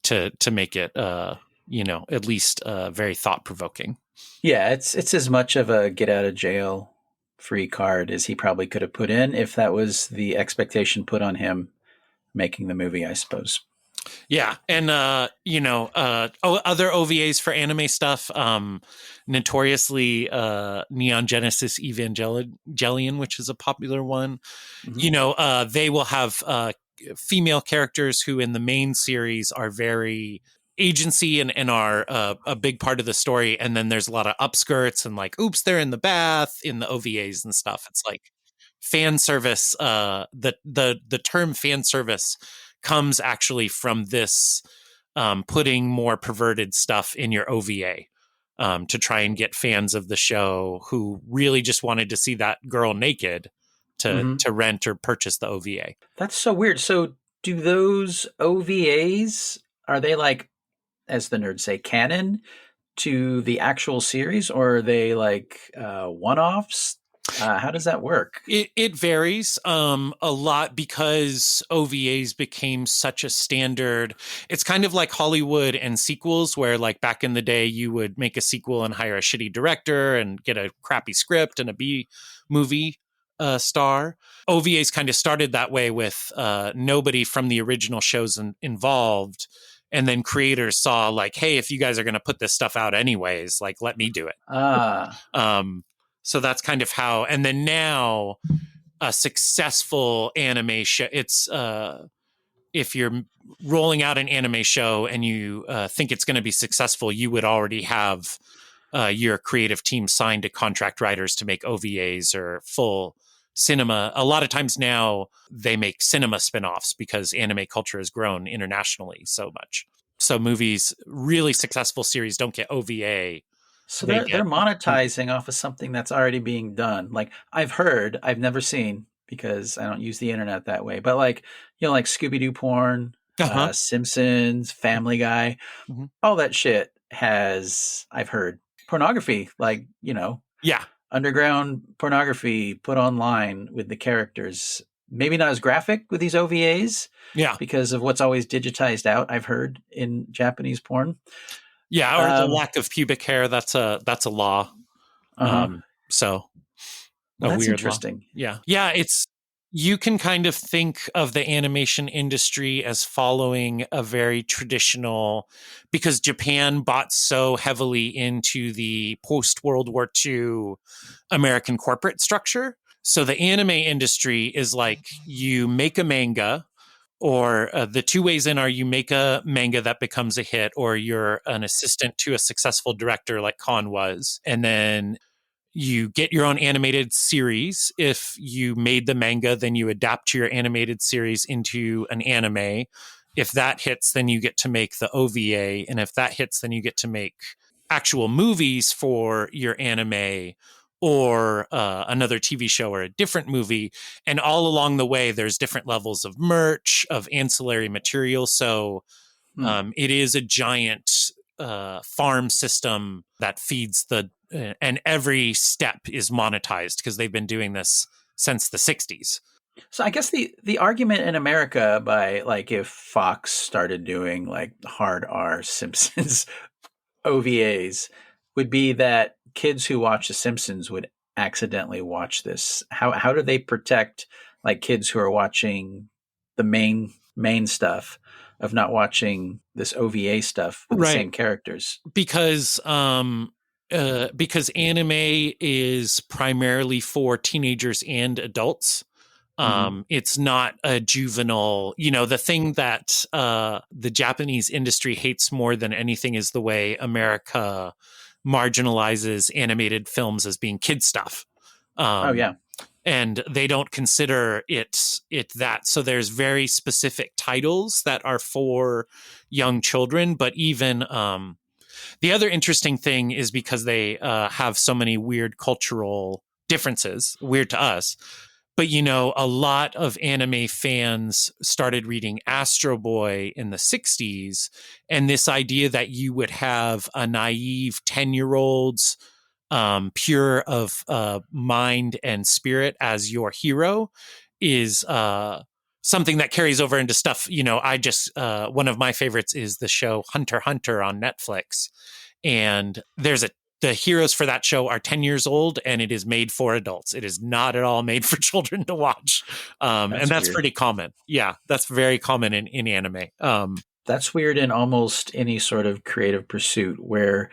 to make it, at least very thought provoking. Yeah, it's as much of a get out of jail free card as he probably could have put in if that was the expectation put on him making the movie, I suppose. Yeah. And, other OVAs for anime stuff, notoriously Neon Genesis Evangelion, which is a popular one. Mm-hmm. They will have female characters who in the main series are very agency and are a big part of the story. And then there's a lot of upskirts and like, oops, they're in the bath in the OVAs and stuff. It's like fan service. The term fan service comes actually from this, putting more perverted stuff in your OVA, to try and get fans of the show who really just wanted to see that girl naked to rent or purchase the OVA. That's so weird. So do those OVAs, are they like, as the nerds say, canon to the actual series, or are they like one-offs? How does that work? It varies a lot because OVAs became such a standard. It's kind of like Hollywood and sequels, where like back in the day, you would make a sequel and hire a shitty director and get a crappy script and a B movie star. OVAs kind of started that way with nobody from the original shows involved. And then creators saw like, hey, if you guys are going to put this stuff out anyways, like, let me do it. So that's kind of how, and then now a successful anime show, it's, if you're rolling out an anime show and you think it's going to be successful, you would already have your creative team signed to contract writers to make OVAs or full cinema. A lot of times now they make cinema spin-offs because anime culture has grown internationally so much. So movies, really successful series, don't get OVA. So They they're get monetizing off of something that's already being done. Like I've heard, I've never seen because I don't use the internet that way. But like like Scooby-Doo porn, Uh-huh. Simpsons, Family Guy, Mhm. all that shit has I've heard pornography. Like Yeah. underground pornography put online with the characters. Maybe not as graphic with these OVAs Yeah. because of what's always digitized out. I've heard in Japanese porn. Yeah. Or the lack of pubic hair. That's a law. Uh-huh. So Well, a that's weird law. interesting. Yeah. Yeah. You can kind of think of the animation industry as following a very traditional, because Japan bought so heavily into the post World War II American corporate structure. So the anime industry is like you make a manga, or the two ways in are you make a manga that becomes a hit, or you're an assistant to a successful director like Kon was. And then you get your own animated series. If you made the manga, then you adapt your animated series into an anime. If that hits, then you get to make the OVA. And if that hits, then you get to make actual movies for your anime, or another TV show or a different movie. And all along the way, there's different levels of merch, of ancillary material. So it is a giant farm system that feeds and every step is monetized because they've been doing this since the 60s. So I guess the argument in America by like if Fox started doing like hard R Simpsons OVAs would be that kids who watch The Simpsons would accidentally watch this. How do they protect like kids who are watching the main stuff of not watching this OVA stuff with the same characters? Because anime is primarily for teenagers and adults. It's not a juvenile, the thing that the Japanese industry hates more than anything is the way America marginalizes animated films as being kid stuff. Oh yeah. And they don't consider it that. So there's very specific titles that are for young children, but even the other interesting thing is because they have so many weird cultural differences, weird to us. But, a lot of anime fans started reading Astro Boy in the 60s. And this idea that you would have a naive 10-year-olds, pure of mind and spirit as your hero is something that carries over into stuff. One of my favorites is the show Hunter x Hunter on Netflix. And the heroes for that show are 10 years old, and it is made for adults. It is not at all made for children to watch. And that's weird. Pretty common. Yeah, that's very common in anime. That's weird in almost any sort of creative pursuit where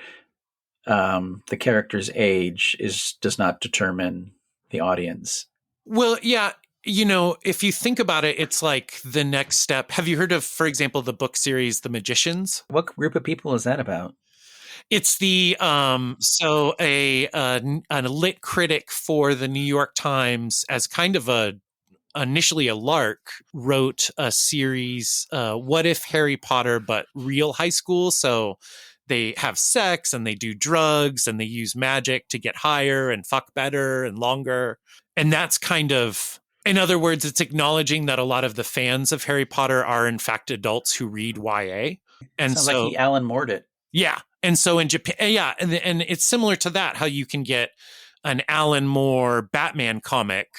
the character's age does not determine the audience. Well, yeah. If you think about it, it's like the next step. Have you heard of, for example, the book series, The Magicians? What group of people is that about? It's the a lit critic for the New York Times, as kind of initially a lark, wrote a series, What If Harry Potter, but real high school. So they have sex and they do drugs and they use magic to get higher and fuck better and longer. And that's kind of, in other words, it's acknowledging that a lot of the fans of Harry Potter are in fact adults who read YA. And sounds like he Alan Moore'd it. Yeah. And so in Japan, yeah, and it's similar to that, how you can get an Alan Moore Batman comic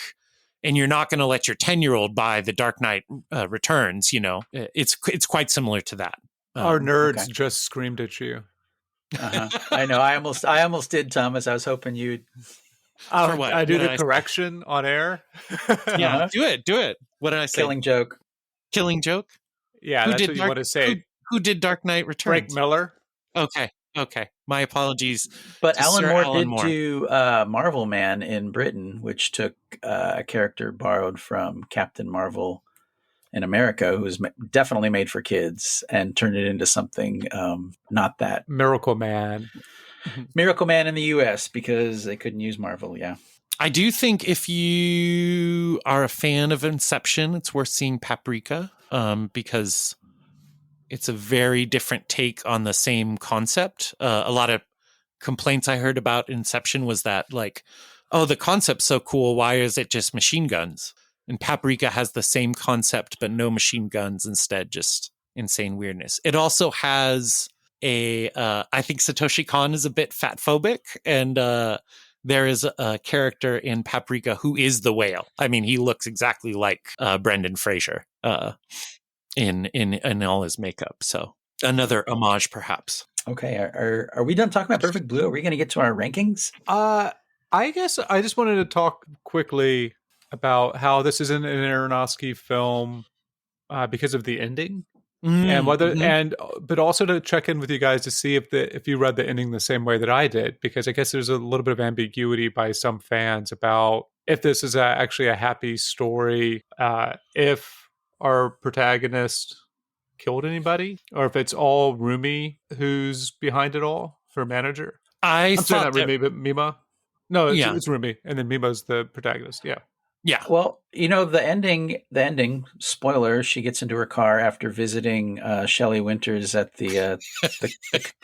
and you're not going to let your 10-year-old buy The Dark Knight Returns, it's quite similar to that. Our nerds just screamed at you. I know. I almost did, Thomas. I was hoping you'd. For what? I do the correction on air. Yeah, do it. What did I say? Killing joke. Yeah, that's what you want to say. Who did Dark Knight Returns? Frank Miller. Okay. My apologies. But Alan Moore did do Marvel Man in Britain, which took a character borrowed from Captain Marvel in America, who was definitely made for kids, and turned it into something not that. Miracle Man. Miracle Man in the US because they couldn't use Marvel. Yeah. I do think if you are a fan of Inception, it's worth seeing Paprika, because it's a very different take on the same concept. A lot of complaints I heard about Inception was that, like, oh, the concept's so cool, why is it just machine guns? And Paprika has the same concept, but no machine guns, instead just insane weirdness. It also has I think Satoshi Kon is a bit fat phobic, and there is a character in Paprika who is the whale. I mean, he looks exactly like Brendan Fraser in all his makeup. So another homage, perhaps. Okay. Are we done talking about Perfect Blue? Are we going to get to our rankings? I guess I just wanted to talk quickly about how this isn't an Aronofsky film because of the ending. And whether but also to check in with you guys to see if you read the ending the same way that I did, because I guess there's a little bit of ambiguity by some fans about if this is actually a happy story, if our protagonist killed anybody, or if it's all Rumi who's behind it all, her manager. I'm saying not Rumi, but Mima. No, it's Rumi, and then Mima's the protagonist. Yeah. Yeah. Well, the ending, spoiler, she gets into her car after visiting Shelley Winters at the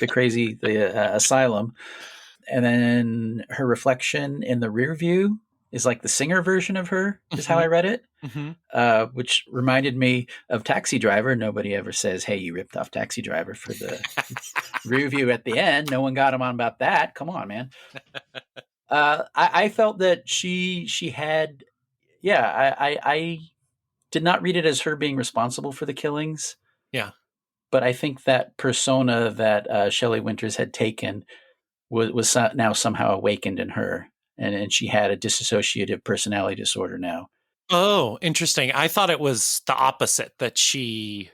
crazy asylum. And then her reflection in the rear view is like the singer version of her, is how I read it, which reminded me of Taxi Driver. Nobody ever says, hey, you ripped off Taxi Driver for the rear view at the end. No one got him on about that. Come on, man. I felt that she had... Yeah, I did not read it as her being responsible for the killings. Yeah. But I think that persona that Shelley Winters had taken was now somehow awakened in her. And she had a dissociative personality disorder now. Oh, interesting. I thought it was the opposite, that she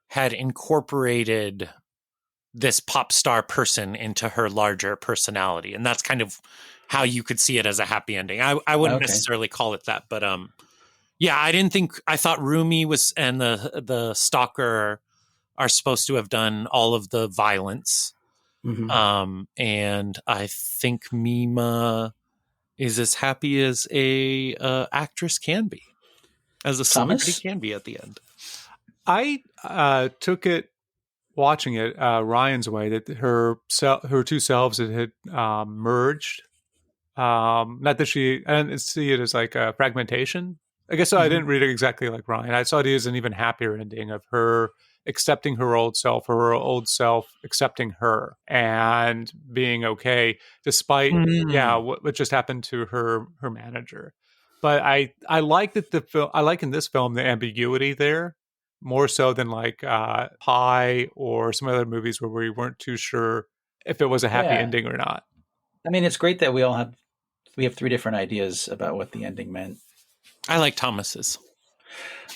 had incorporated this pop star person into her larger personality. And that's kind of how you could see it as a happy ending. I wouldn't necessarily call it that, but yeah, I thought Rumi was and the stalker are supposed to have done all of the violence. And I think Mima is as happy as a actress can be, as a celebrity can be at the end. I took it, watching it Ryan's way, that her two selves had merged. Not that I didn't see it as like a fragmentation. I guess I didn't read it exactly like Ryan. I saw it as an even happier ending of her accepting her old self, or her old self accepting her and being okay, despite what just happened to her manager. But I like that the film. I like in this film the ambiguity there more so than like Pi or some other movies where we weren't too sure if it was a happy ending or not. I mean, it's great that we have three different ideas about what the ending meant. I like Thomas's.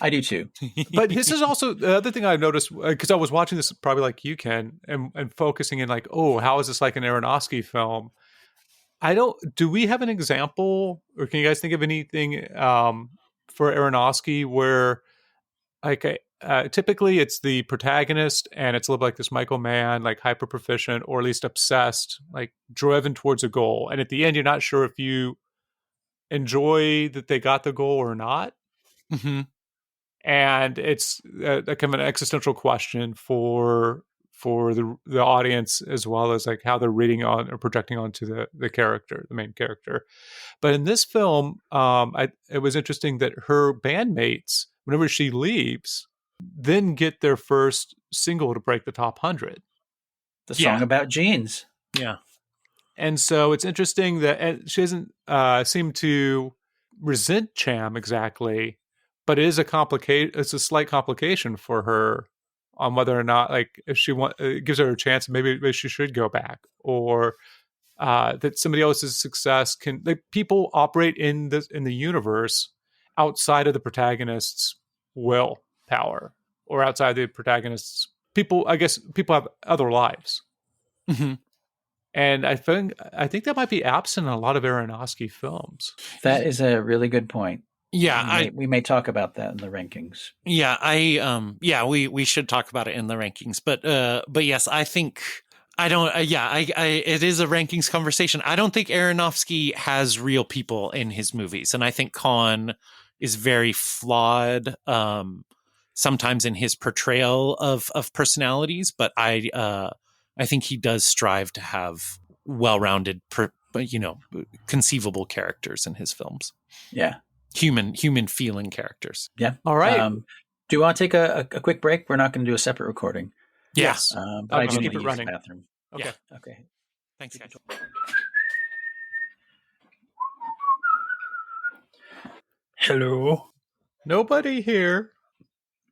I do too. But this is also the other thing I've noticed, because I was watching this probably like you can, and focusing in like, oh, how is this like an Aronofsky film? Do we have an example, or can you guys think of anything for Aronofsky where like typically it's the protagonist and it's a little like this Michael Mann, like hyper proficient or at least obsessed, like driven towards a goal, and at the end you're not sure if you enjoy that they got the goal or not. And it's kind of an existential question for the audience, as well as like how they're reading on or projecting onto the character, the main character. But in this film, it was interesting that her bandmates, whenever she leaves, then get their first single to break the top 100. The song about jeans. Yeah. And so it's interesting that she doesn't seem to resent Cham exactly, but it is it's a slight complication for her on whether or not, like, if she it gives her a chance, maybe she should go back, or that somebody else's success can, like, people operate in the universe outside of the protagonist's willpower, or outside the protagonist's people. I guess people have other lives. And I think that might be absent in a lot of Aronofsky films. That is a really good point. Yeah, we may talk about that in the rankings. Yeah, we should talk about it in the rankings. But yes, I think I don't. It is a rankings conversation. I don't think Aronofsky has real people in his movies, and I think Kon is very flawed. Sometimes in his portrayal of personalities, but I think he does strive to have well-rounded, conceivable characters in his films. Yeah. Human feeling characters. Yeah. All right. Do you want to take a quick break? We're not going to do a separate recording. Yes. But I I'll do keep need to it use running. the bathroom. Okay. Yeah. Okay. Thanks, guys. Hello. Nobody here.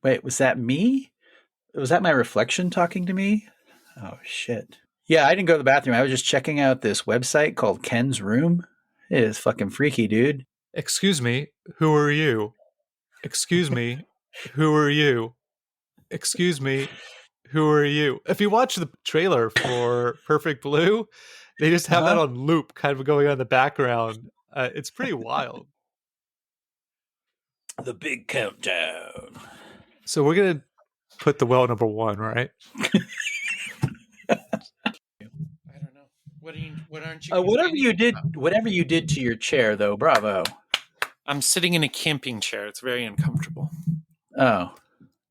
Wait, was that me? Was that my reflection talking to me? Oh, shit. Yeah, I didn't go to the bathroom. I was just checking out this website called Ken's Room. It is fucking freaky, dude. Excuse me, who are you? Excuse me, who are you? Excuse me, who are you? If you watch the trailer for Perfect Blue, they just have that on loop, kind of going on in the background. It's pretty wild. The big countdown. So we're gonna put the well number one, right? I don't know. What aren't you? Whatever you did to your chair, though, bravo. I'm sitting in a camping chair. It's very uncomfortable. Oh,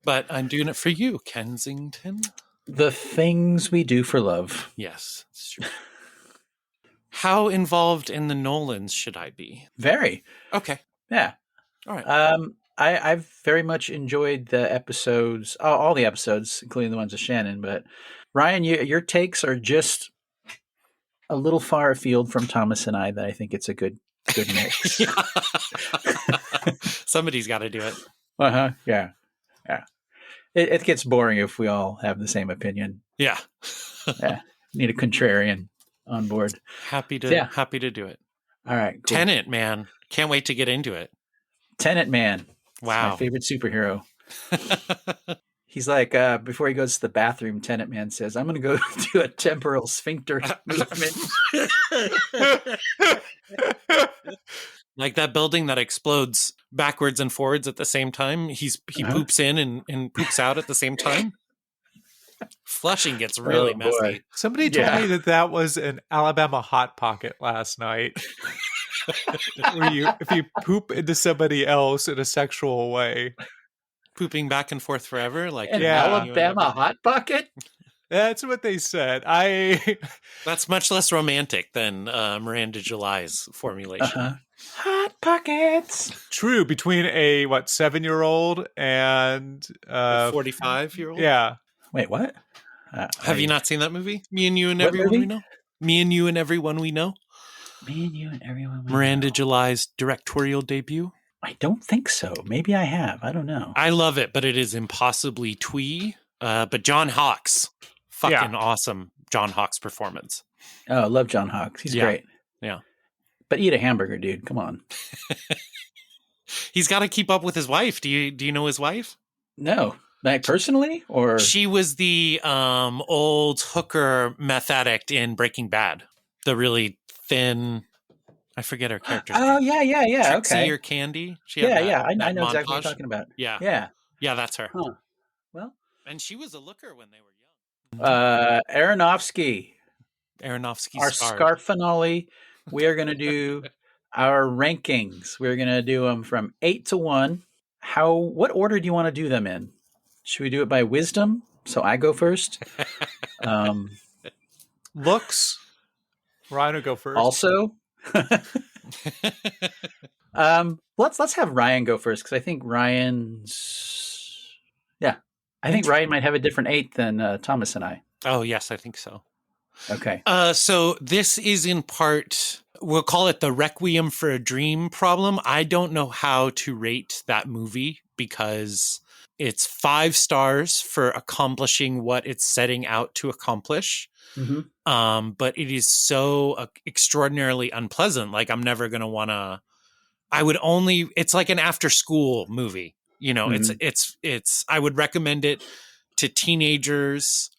But I'm doing it for you, Kensington. the things we do for love. Yes, it's true. How involved in the Nolans should I be? Very. Okay. Yeah. All right. I've very much enjoyed the episodes, all the episodes, including the ones with Shannon. But Ryan, your takes are just a little far afield from Thomas and I. That I think it's a good mix. Somebody's got to do it. Yeah. It gets boring if we all have the same opinion. Yeah. Yeah. Need a contrarian on board. Happy to do it. All right. Cool. Tenet, man. Can't wait to get into it. Tenet Man. Wow. My favorite superhero. He's like, before he goes to the bathroom, Tenet Man says, I'm going to go do a temporal sphincter movement. Like that building that explodes backwards and forwards at the same time. He poops in and poops out at the same time. Flushing gets really messy. Somebody told me that was an Alabama Hot Pocket last night. If you poop into somebody else in a sexual way. Pooping back and forth forever. Like An Alabama Hot Pocket? That's what they said. That's much less romantic than Miranda July's formulation. Hot Pockets. True, between a 7-year-old and a 45-year-old. Yeah. Wait, what? Have you not seen that movie? Me and You and Everyone We Know. Me and You and Everyone We Know. Me and You and Everyone We Know. Miranda July's directorial debut. I don't think so. Maybe I have. I don't know. I love it, but it is impossibly twee. But John Hawkes, fucking awesome John Hawkes performance. Oh, I love John Hawkes. He's great. Yeah. But eat a hamburger, dude. Come on. He's got to keep up with his wife. Do you know his wife? No. Like personally? Or she was the old hooker meth addict in Breaking Bad. The really thin, I forget her character's name. Yeah. Trixie okay. or Candy. I know exactly what you're talking about. Yeah, that's her. Huh. Well, and she was a looker when they were young. Aronofsky. Our Ssarfinale. We are going to do our rankings. We're going to do them from 8 to 1. What order do you want to do them in? Should we do it by wisdom? So I go first. Looks. Ryan will go first. Also, let's have Ryan go first because I think Ryan's. Yeah, I think Ryan might have a different 8 than Thomas and I. Oh yes, I think so. Okay. So this is in part, we'll call it the Requiem for a Dream problem. I don't know how to rate that movie because it's 5 stars for accomplishing what it's setting out to accomplish. Mm-hmm. But it is so extraordinarily unpleasant. Like I'm never going to want to, it's like an after school movie. You know, it's, I would recommend it to teenagers.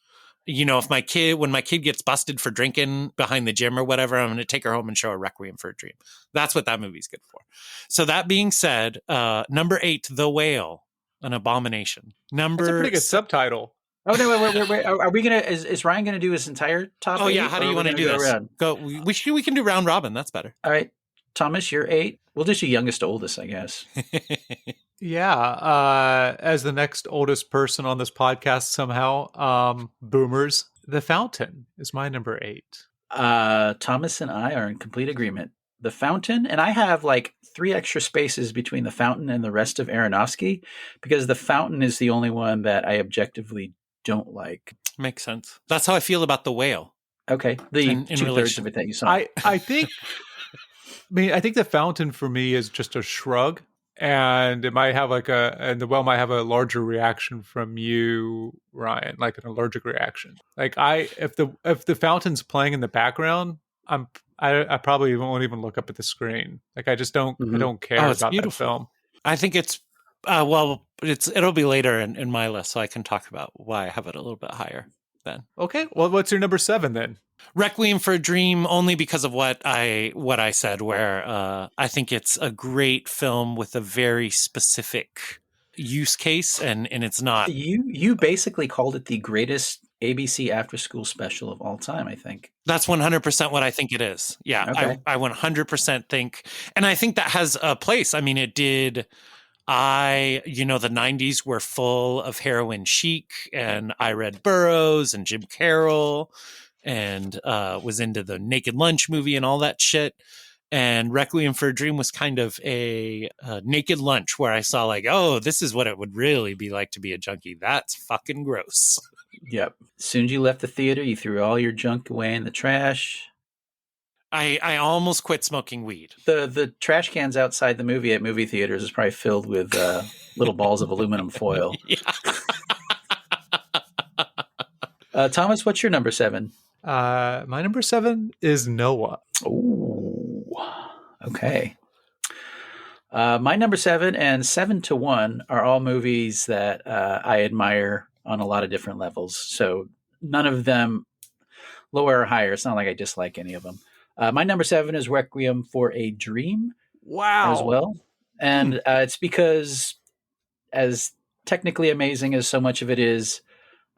You know, when my kid gets busted for drinking behind the gym or whatever, I'm going to take her home and show her Requiem for a Dream. That's what that movie's good for. So that being said, number 8, The Whale, an abomination. That's a pretty good subtitle. Oh no! Wait. Are we gonna? Is Ryan gonna do his entire top? Oh yeah, 8, how do or you are we want to gonna do go this? around? Go. We can do round robin. That's better. All right, Thomas, you're 8. We'll just do youngest to oldest, I guess. Yeah, as the next oldest person on this podcast somehow, boomers. The Fountain is my number 8. Thomas and I are in complete agreement. The Fountain, and I have like 3 extra spaces between The Fountain and the rest of Aronofsky, because The Fountain is the only one that I objectively don't like. Makes sense. That's how I feel about The Whale. Okay, the In 2/3 relation- of it that you saw. I think. I think The Fountain for me is just a shrug, and it might have and The Well might have a larger reaction from you, Ryan, like an allergic reaction. Like if the Fountain's playing in the background, I probably won't even look up at the screen. Like I just don't I don't care Oh, it's about beautiful. that film. I think it's it'll be later in my list, so I can talk about why I have it a little bit higher then. Okay, well, what's your number 7 then? Requiem for a Dream, only because of what I said, where I think it's a great film with a very specific use case, and it's not. You basically called it the greatest ABC after school special of all time, I think. That's 100% what I think it is. Yeah, Okay. I 100% think, and I think that has a place. I mean, it did. The 90s were full of heroin chic, and I read Burroughs and Jim Carroll, and was into the Naked Lunch movie and all that shit. And Requiem for a Dream was kind of a Naked Lunch where I saw like, oh, this is what it would really be like to be a junkie. That's fucking gross. Yep. As soon as you left the theater, you threw all your junk away in the trash. I almost quit smoking weed. The trash cans outside the movie at movie theaters is probably filled with little balls of aluminum foil. Yeah. Thomas, what's your number 7? My number 7 is Noah. Ooh, okay. My number 7 and 7 to 1 are all movies that I admire on a lot of different levels. So none of them lower or higher. It's not like I dislike any of them. My number 7 is Requiem for a Dream. Wow. As well. And it's because, as technically amazing as so much of it is,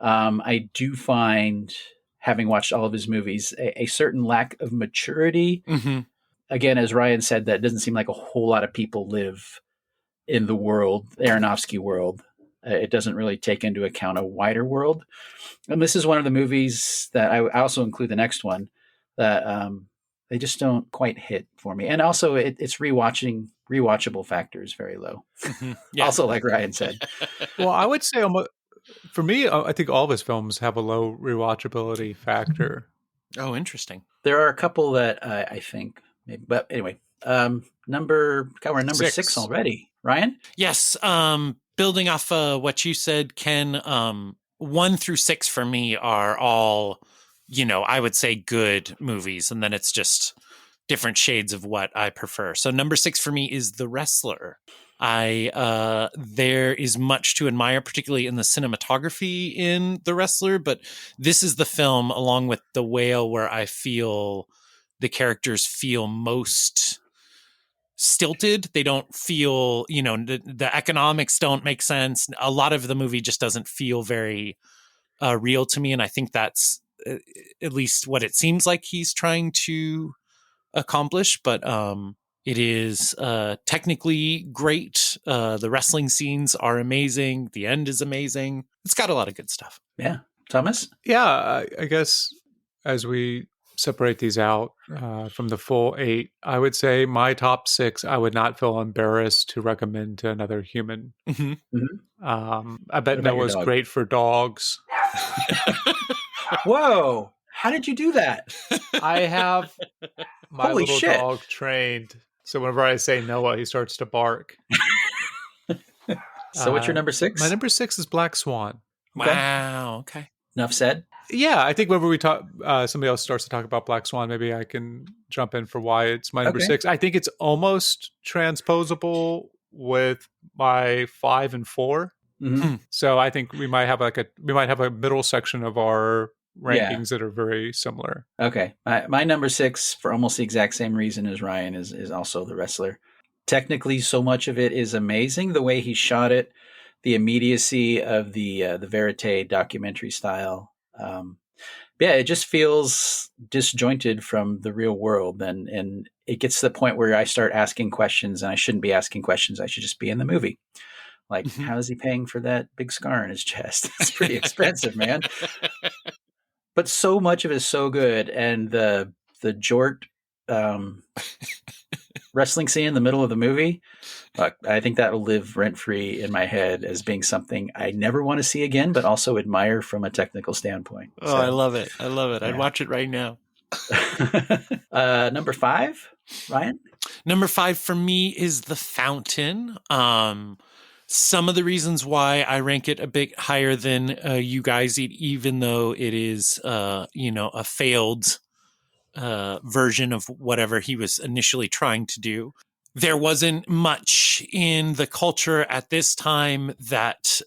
I do find, having watched all of his movies, a certain lack of maturity. Mm-hmm. Again, as Ryan said, that doesn't seem like a whole lot of people live in the world, Aronofsky world. It doesn't really take into account a wider world. And this is one of the movies that I also include the next one that they just don't quite hit for me. And also it's rewatchable factor is very low. Mm-hmm. Yeah. Also, like Ryan said. Well, I would say for me, I think all of his films have a low rewatchability factor. Oh, interesting. There are a couple that I think, maybe, but anyway, we're number 6 already. Ryan? Yes. Building off what you said, Ken, 1 through 6 for me are all, I would say good movies. And then it's just different shades of what I prefer. So number 6 for me is The Wrestler. There is much to admire, particularly in the cinematography in The Wrestler, but this is the film, along with The Whale, where I feel the characters feel most stilted. They don't feel, the economics don't make sense. A lot of the movie just doesn't feel very real to me, and I think that's at least what it seems like he's trying to accomplish, but it is technically great. The wrestling scenes are amazing. The end is amazing. It's got a lot of good stuff. Yeah. Thomas? Yeah, I guess as we separate these out from the full 8, I would say my top 6, I would not feel embarrassed to recommend to another human. Mm-hmm. Mm-hmm. I bet Noah's great for dogs. Whoa. How did you do that? I have my Holy little shit. dog trained. So whenever I say Noah, he starts to bark. So what's your number 6? My number 6 is Black Swan. Okay. Wow. Okay. Enough said. Yeah, I think whenever we talk, somebody else starts to talk about Black Swan, maybe I can jump in for why it's my number 6. I think it's almost transposable with my 5 and 4. Mm-hmm. So I think we might have a middle section of our rankings that are very similar. Okay. My number 6, for almost the exact same reason as Ryan, is also The Wrestler. Technically, so much of it is amazing. The way he shot it, the immediacy of the verite documentary style. Yeah, it just feels disjointed from the real world, and it gets to the point where I start asking questions, and I shouldn't be asking questions. I should just be in the movie. Like, how is he paying for that big scar on his chest? It's pretty expensive, man. But so much of it is so good, and the Jort wrestling scene in the middle of the movie, I think that will live rent free in my head as being something I never want to see again, but also admire from a technical standpoint. Oh, I love it. I love it. Yeah. I'd watch it right now. Number 5, Ryan? Number 5 for me is The Fountain. Some of the reasons why I rank it a bit higher than you guys, even though it is, a failed version of whatever he was initially trying to do. There wasn't much in the culture at this time that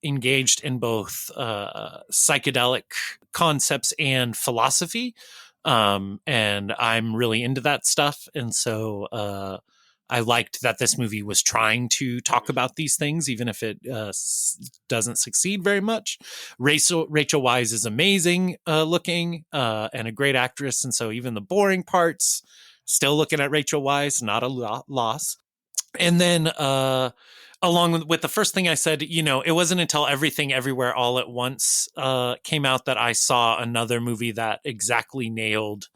engaged in both psychedelic concepts and philosophy. And I'm really into that stuff. And so I liked that this movie was trying to talk about these things, even if it doesn't succeed very much. Rachel Weisz is amazing looking and a great actress. And so even the boring parts, still looking at Rachel Weisz, not a loss. And then along with the first thing I said, it wasn't until Everything Everywhere All at Once came out that I saw another movie that exactly nailed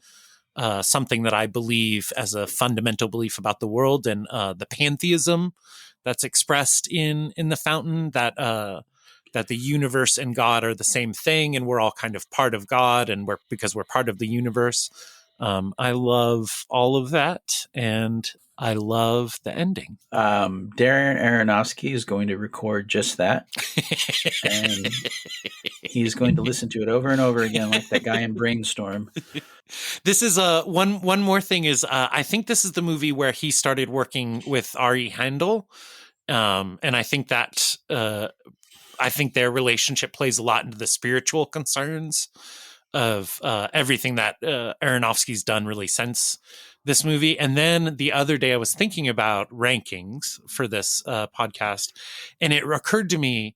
something that I believe as a fundamental belief about the world, and the pantheism that's expressed in The Fountain, that the universe and God are the same thing, and we're all kind of part of God, and because we're part of the universe. I love all of that, and I love the ending. Darren Aronofsky is going to record just that. And he's going to listen to it over and over again like that guy in Brainstorm. This is one more thing is I think this is the movie where he started working with Ari Handel. And I think that I think their relationship plays a lot into the spiritual concerns of everything that Aronofsky's done really since this movie. And then the other day I was thinking about rankings for this podcast, and it occurred to me,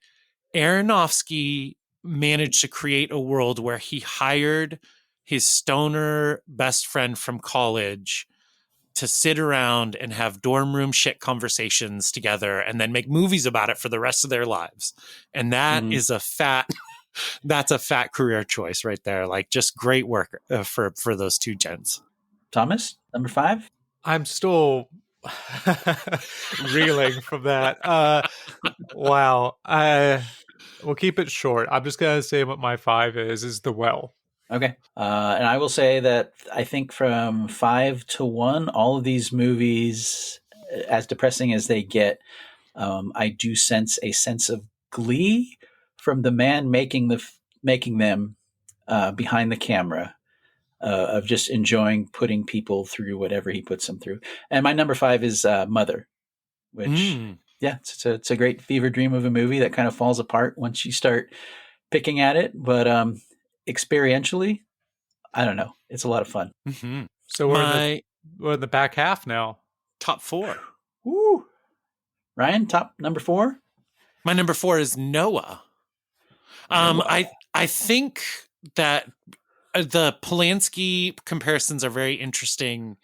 Aronofsky managed to create a world where he hired his stoner best friend from college to sit around and have dorm room shit conversations together and then make movies about it for the rest of their lives. And that is that's a fat career choice right there. Like, just great work for those two gents. Thomas, number 5? I'm still reeling from that. Wow. We'll keep it short. I'm just going to say what my 5 is The Well. Okay. And I will say that I think from 5 to 1, all of these movies, as depressing as they get, I do sense a sense of glee from the man making them behind the camera, of just enjoying putting people through whatever he puts them through. And my number 5 is Mother, which, it's a great fever dream of a movie that kind of falls apart once you start picking at it. But experientially, I don't know. It's a lot of fun. Mm-hmm. So we're in the back half now. Top 4. Woo. Ryan, number 4? My number 4 is Noah. I think that the Polanski comparisons are very interesting,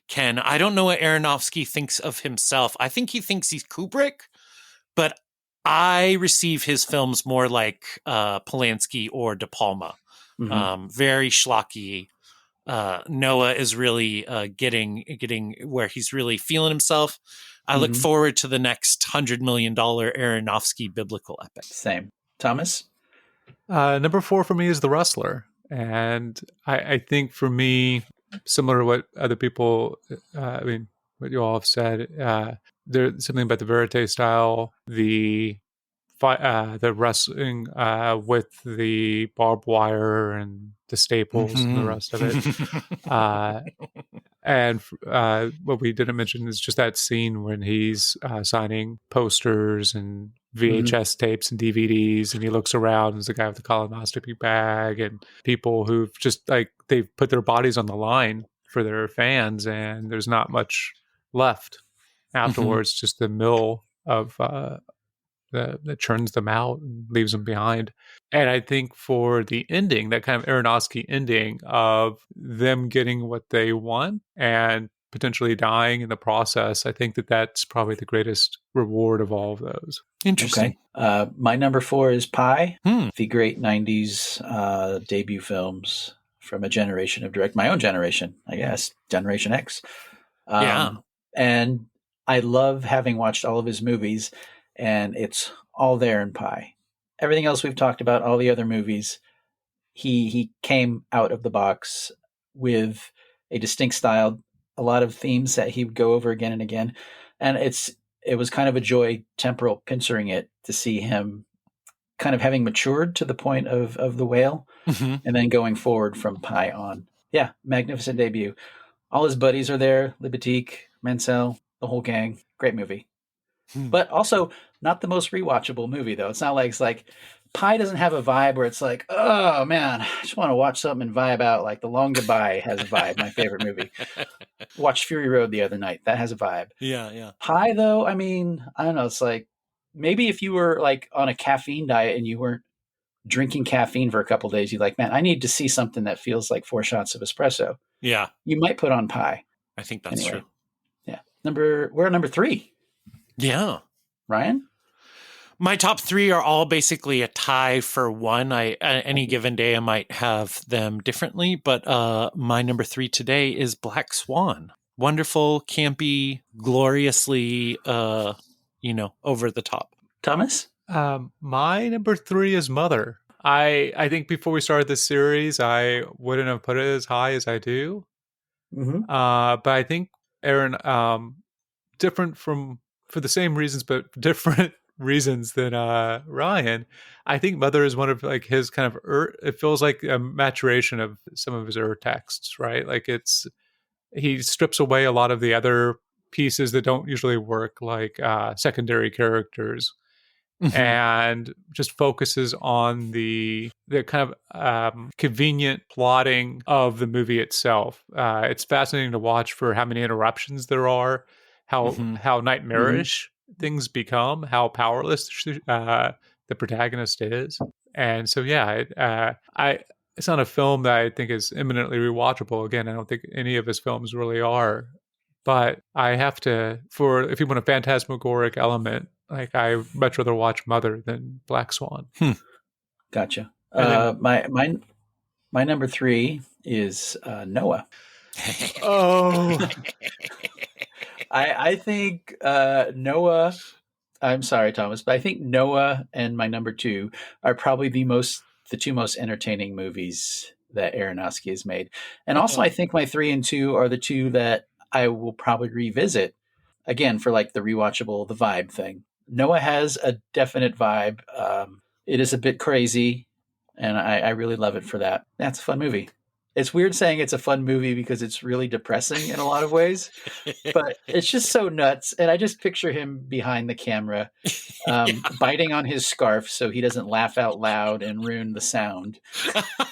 Ken. I don't know what Aronofsky thinks of himself. I think he thinks he's Kubrick, but I receive his films more like Polanski or De Palma. Very schlocky. Noah is really getting where he's really feeling himself. I look forward to the next $100 million Aronofsky biblical epic. Same. Thomas? Number 4 for me is The Rustler. And I think for me, similar to what other people, what you all have said, there's something about the verite style, the wrestling with the barbed wire and the staples and the rest of it. And what we didn't mention is just that scene when he's signing posters and VHS tapes and DVDs, and he looks around and there's a guy with a colonoscopy bag and people who've just they've put their bodies on the line for their fans, and there's not much left afterwards, just the mill of that churns them out and leaves them behind. And I think for the ending, that kind of Aronofsky ending of them getting what they want and potentially dying in the process, I think that that's probably the greatest reward of all of those. Interesting. Okay. My number 4 is Pi, Hmm. the great 90s debut films from a generation of my own generation, I guess, Generation X. Yeah. And I love having watched all of his movies, and it's all there in Pi. Everything else we've talked about, all the other movies, he came out of the box with a distinct style, a lot of themes that he would go over again and again. And it was kind of a joy temporal pincering it to see him kind of having matured to the point of The Whale, Mhm. and then going forward from Pi on. Yeah, magnificent debut. All his buddies are there, Libatique, Mansell, the whole gang. Great movie. Hmm. But also not the most rewatchable movie, though. It's not like Pi doesn't have a vibe where it's like, oh man, I just want to watch something and vibe out. Like The Long Goodbye has a vibe, my favorite movie. Watched Fury Road the other night. That has a vibe. Yeah. Pi, though, I mean, I don't know. It's like maybe if you were like on a caffeine diet and you weren't drinking caffeine for a couple of days, you're like, man, I need to see something that feels like 4 shots of espresso. Yeah. You might put on Pi. I think that's Anyway. true. Yeah. We're at number 3. Yeah. Ryan? My top 3 are all basically a tie for one. Any given day I might have them differently, but my number 3 today is Black Swan. Wonderful, campy, gloriously, over the top. Thomas? My number 3 is Mother. I think before we started this series, I wouldn't have put it as high as I do. Mm-hmm. But I think Aaron, different for the same reasons, but different reasons than Ryan. I think Mother is one of like his kind of it feels like a maturation of some of his texts, right? Like he strips away a lot of the other pieces that don't usually work, like secondary characters. Mm-hmm. And just focuses on the kind of convenient plotting of the movie itself. It's fascinating to watch for how many interruptions there are, how nightmarish things become, how powerless the protagonist is. And so, yeah, it's not a film that I think is eminently rewatchable. Again, I don't think any of his films really are. But I have to, if you want a phantasmagoric element, like I much rather watch Mother than Black Swan. Gotcha. My number 3 is Noah. Oh, I think Noah. I'm sorry, Thomas, but I think Noah and my number 2 are probably the 2 most entertaining movies that Aronofsky has made. And also, I think my 3 and 2 are the 2 that I will probably revisit again for like the rewatchable, the vibe thing. Noah has a definite vibe. It is a bit crazy, and I really love it for that. That's a fun movie. It's weird saying it's a fun movie because it's really depressing in a lot of ways, but it's just so nuts. And I just picture him behind the camera, biting on his scarf so he doesn't laugh out loud and ruin the sound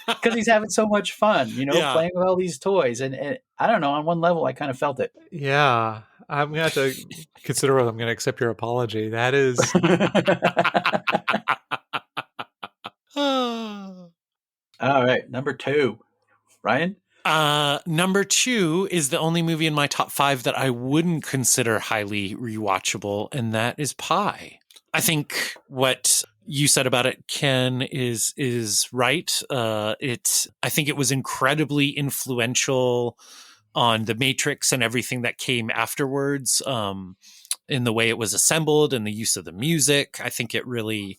because he's having so much fun, playing with all these toys. And I don't know, on one level, I kind of felt it. Yeah. I'm going to have to consider whether I'm going to accept your apology. That is... All right. Number 2. Ryan? Number 2 is the only movie in my top 5 that I wouldn't consider highly rewatchable, and that is Pi. I think what you said about it, Ken, is right. I think it was incredibly influential on The Matrix and everything that came afterwards, in the way it was assembled and the use of the music. I think it really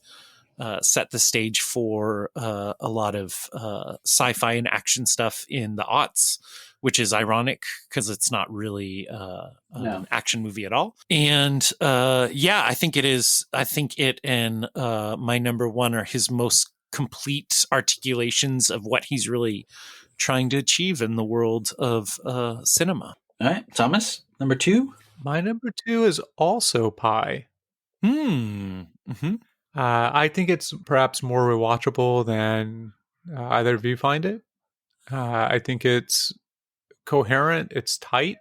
set the stage for a lot of sci-fi and action stuff in the aughts, which is ironic because it's not really an action movie at all. And I think it is. I think it and my number 1 are his most complete articulations of what he's really trying to achieve in the world of cinema. All right, Thomas, number 2. My number 2 is also Pi. Mm-hmm. I think it's perhaps more rewatchable than either of you find it. I think it's coherent, it's tight,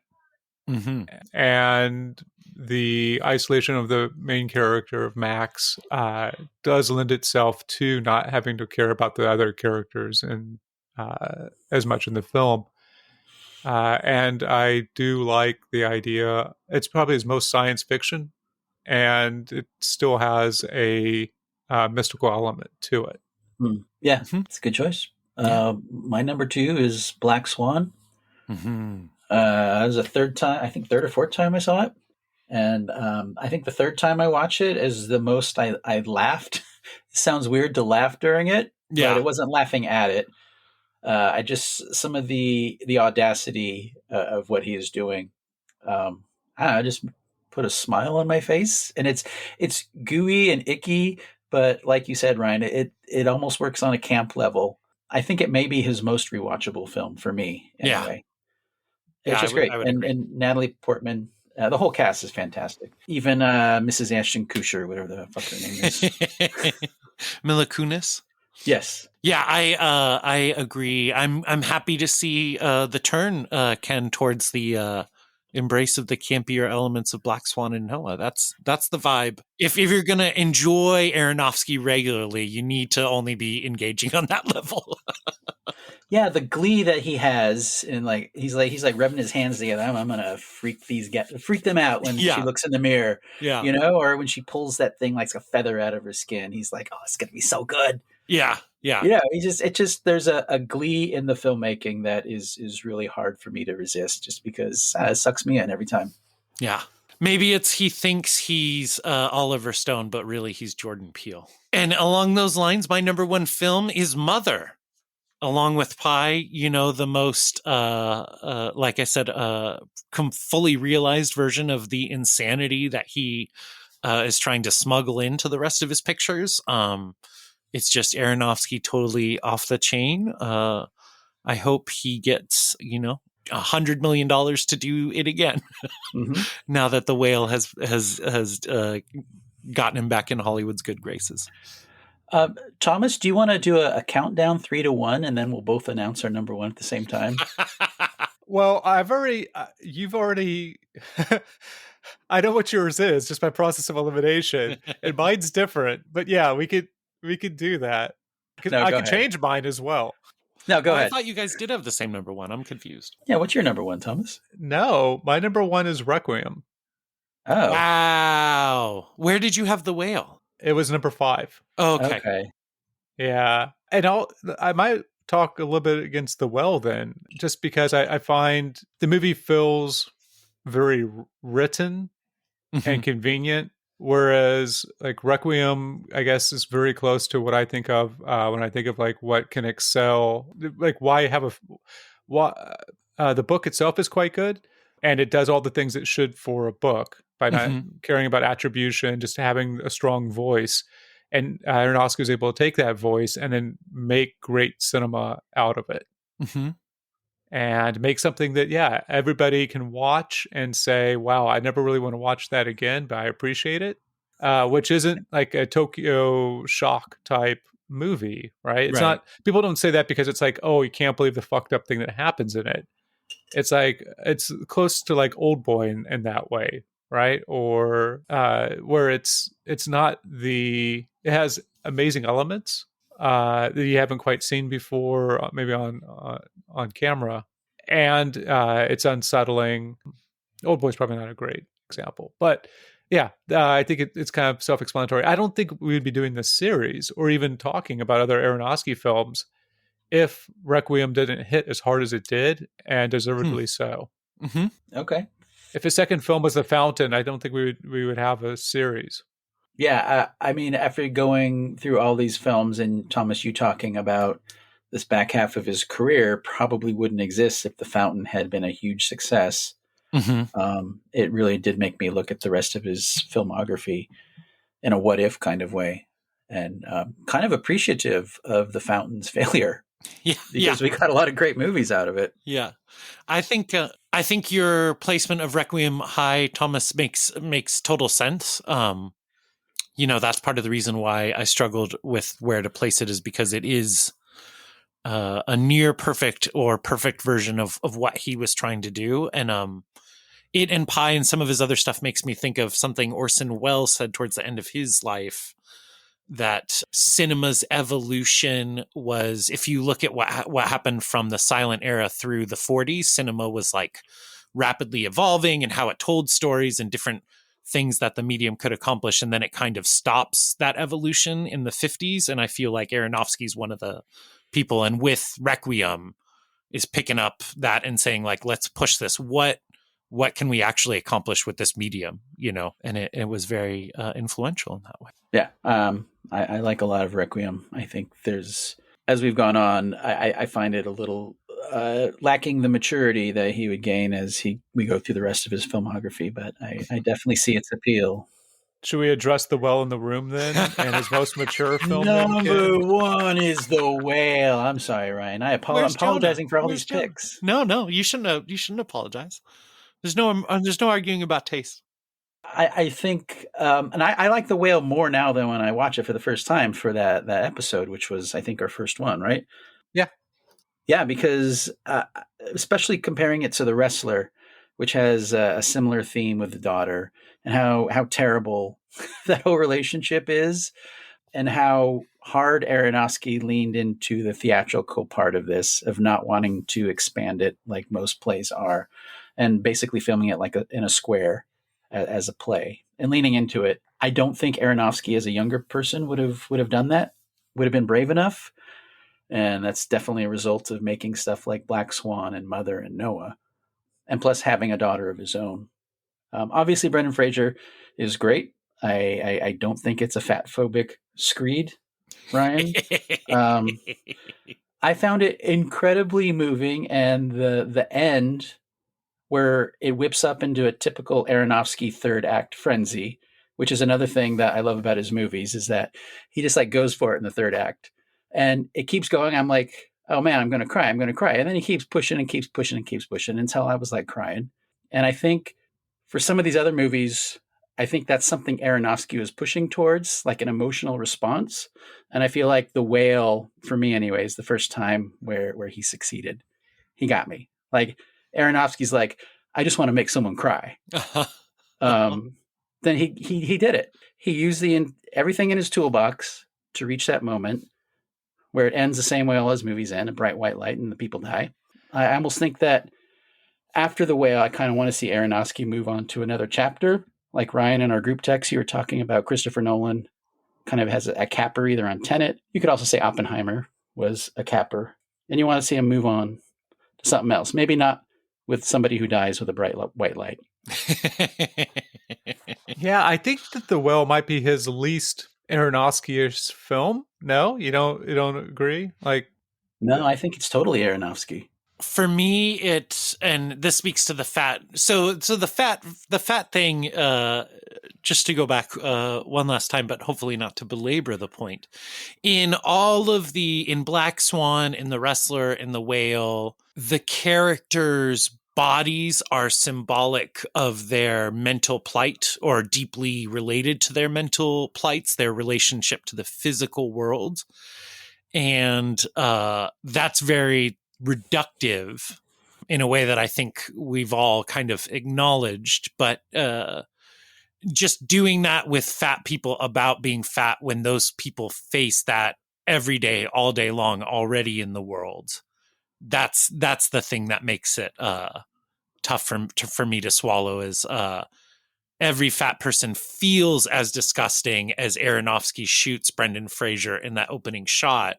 and the isolation of the main character of Max does lend itself to not having to care about the other characters and as much in the film. And I do like the idea. It's probably his most science fiction, and it still has a mystical element to it. Yeah, it's a good choice. My number 2 is Black Swan. Mm-hmm. It was a third or fourth time I saw it. And I think the third time I watched it is the most I laughed. It sounds weird to laugh during it, but it wasn't laughing at it. I just, some of the audacity of what he is doing, I just put a smile on my face. And it's gooey and icky, but like you said, Ryan, it almost works on a camp level. I think it may be his most rewatchable film for me, anyway. It's just great. And Natalie Portman, the whole cast is fantastic. Even Mrs. Ashton Kutcher, whatever the fuck her name is. Mila Kunis. Yes. Yeah, I agree. I'm happy to see the turn, Ken, towards the embrace of the campier elements of Black Swan and Noah. That's the vibe. If you're gonna enjoy Aronofsky regularly, you need to only be engaging on that level. Yeah, the glee that he has, and he's like rubbing his hands together. I'm gonna freak them out when she looks in the mirror. Yeah, or when she pulls that thing like a feather out of her skin. He's like, oh, it's gonna be so good. Yeah. There's a glee in the filmmaking that is really hard for me to resist, just because it sucks me in every time. Yeah. Maybe he thinks he's Oliver Stone, but really he's Jordan Peele. And along those lines, my number 1 film is Mother. Along with Pi, the most, like I said, fully realized version of the insanity that he is trying to smuggle into the rest of his pictures. It's just Aronofsky totally off the chain. I hope he gets, $100 million to do it again. Now that The Whale has gotten him back in Hollywood's good graces. Thomas, do you want to do a countdown 3 to 1, and then we'll both announce our number 1 at the same time? Well, you've already, I know what yours is just by process of elimination, and mine's different. But yeah, we could do that. I could change mine as well. No, go ahead. I thought you guys did have the same number 1. I'm confused. Yeah, what's your number 1, Thomas? No, my number 1 is Requiem. Oh, wow! Where did you have The Whale? It was number 5. Okay. Yeah. And I might talk a little bit against The Well then, just because I find the movie feels very written and convenient, whereas like Requiem, I guess, is very close to what I think of when I think of like what can excel. Like the book itself is quite good, and it does all the things it should for a book by not caring about attribution, just having a strong voice. And Aronofsky was able to take that voice and then make great cinema out of it. And make something that, everybody can watch and say, wow, I never really want to watch that again, but I appreciate it. Which isn't like a Tokyo Shock type movie, right? It's not, people don't say that because it's like, oh, you can't believe the fucked up thing that happens in it. It's like, it's close to like Old Boy in that way, right? Or where it's not it has amazing elements that you haven't quite seen before, maybe on camera, and it's unsettling. Old Boy's probably not a great example, but I think it's kind of self-explanatory. I don't think we would be doing this series or even talking about other Aronofsky films if Requiem didn't hit as hard as it did, and deservedly so. Okay. If his second film was The Fountain, I don't think we would have a series. Yeah, I mean, after going through all these films, and Thomas, you talking about this back half of his career probably wouldn't exist if The Fountain had been a huge success. It really did make me look at the rest of his filmography in a what if kind of way, and kind of appreciative of The Fountain's failure. Because we got a lot of great movies out of it. Yeah, I think your placement of Requiem high, Thomas, makes total sense. That's part of the reason why I struggled with where to place it, is because it is a near perfect or perfect version of what he was trying to do. And it and Pi and some of his other stuff makes me think of something Orson Welles said towards the end of his life, that cinema's evolution was, if you look at what happened from the silent era through the 40s, cinema was like rapidly evolving and how it told stories and different things that the medium could accomplish. And then it kind of stops that evolution in the 50s. And I feel like Aronofsky's one of the people, and with Requiem is picking up that and saying like, let's push this. What can we actually accomplish with this medium, and it was very influential in that way. Yeah. I like a lot of Requiem. I think there's, as we've gone on, I find it a little lacking the maturity that he would gain as we go through the rest of his filmography, but I definitely see its appeal. Should we address The Well in the Room then, and his most mature film? Number one is The Whale. I'm sorry, Ryan. I'm apologizing for all these picks. No, you shouldn't apologize. There's no arguing about taste. I think, and I like The Whale more now than when I watch it for the first time for that episode, which was, I think, our first one, right? Yeah. Yeah, because especially comparing it to The Wrestler, which has a similar theme with the daughter, and how terrible that whole relationship is, and how hard Aronofsky leaned into the theatrical part of this, of not wanting to expand it like most plays are, and basically filming it like in a square as a play and leaning into it. I don't think Aronofsky as a younger person would have done that, would have been brave enough. And that's definitely a result of making stuff like Black Swan and Mother and Noah, and plus having a daughter of his own. Obviously, Brendan Fraser is great. I don't think it's a fat phobic screed, Ryan. I found it incredibly moving, and the end, where it whips up into a typical Aronofsky third act frenzy, which is another thing that I love about his movies, is that he just like goes for it in the third act, and it keeps going. I'm like, oh man, I'm going to cry. And then he keeps pushing and keeps pushing and keeps pushing until I was like crying. And I think for some of these other movies, I think that's something Aronofsky was pushing towards, like an emotional response. And I feel like The Whale, for me anyways, the first time where he succeeded, he got me. Like, Aronofsky's like, I just want to make someone cry. Then he did it. He used everything in his toolbox to reach that moment where it ends the same way all his movies end, a bright white light, and the people die. I almost think that after The Whale, I kind of want to see Aronofsky move on to another chapter. Like Ryan in our group text, you were talking about Christopher Nolan kind of has a capper either on Tenet. You could also say Oppenheimer was a capper. And you want to see him move on to something else. Maybe not with somebody who dies with a bright white light. Yeah, I think that The Well might be his least Aronofsky-ish film. No, you don't agree? Like, no, I think it's totally Aronofsky. For me, and this speaks to the fat. So the fat thing. Just to go back one last time, but hopefully not to belabor the point. In Black Swan, in The Wrestler, in The Whale, the characters' bodies are symbolic of their mental plight, or deeply related to their mental plights, their relationship to the physical world. And that's very reductive in a way that I think we've all kind of acknowledged, but just doing that with fat people about being fat when those people face that every day, all day long already in the world. That's the thing that makes it tough for me to swallow, is every fat person feels as disgusting as Aronofsky shoots Brendan Fraser in that opening shot.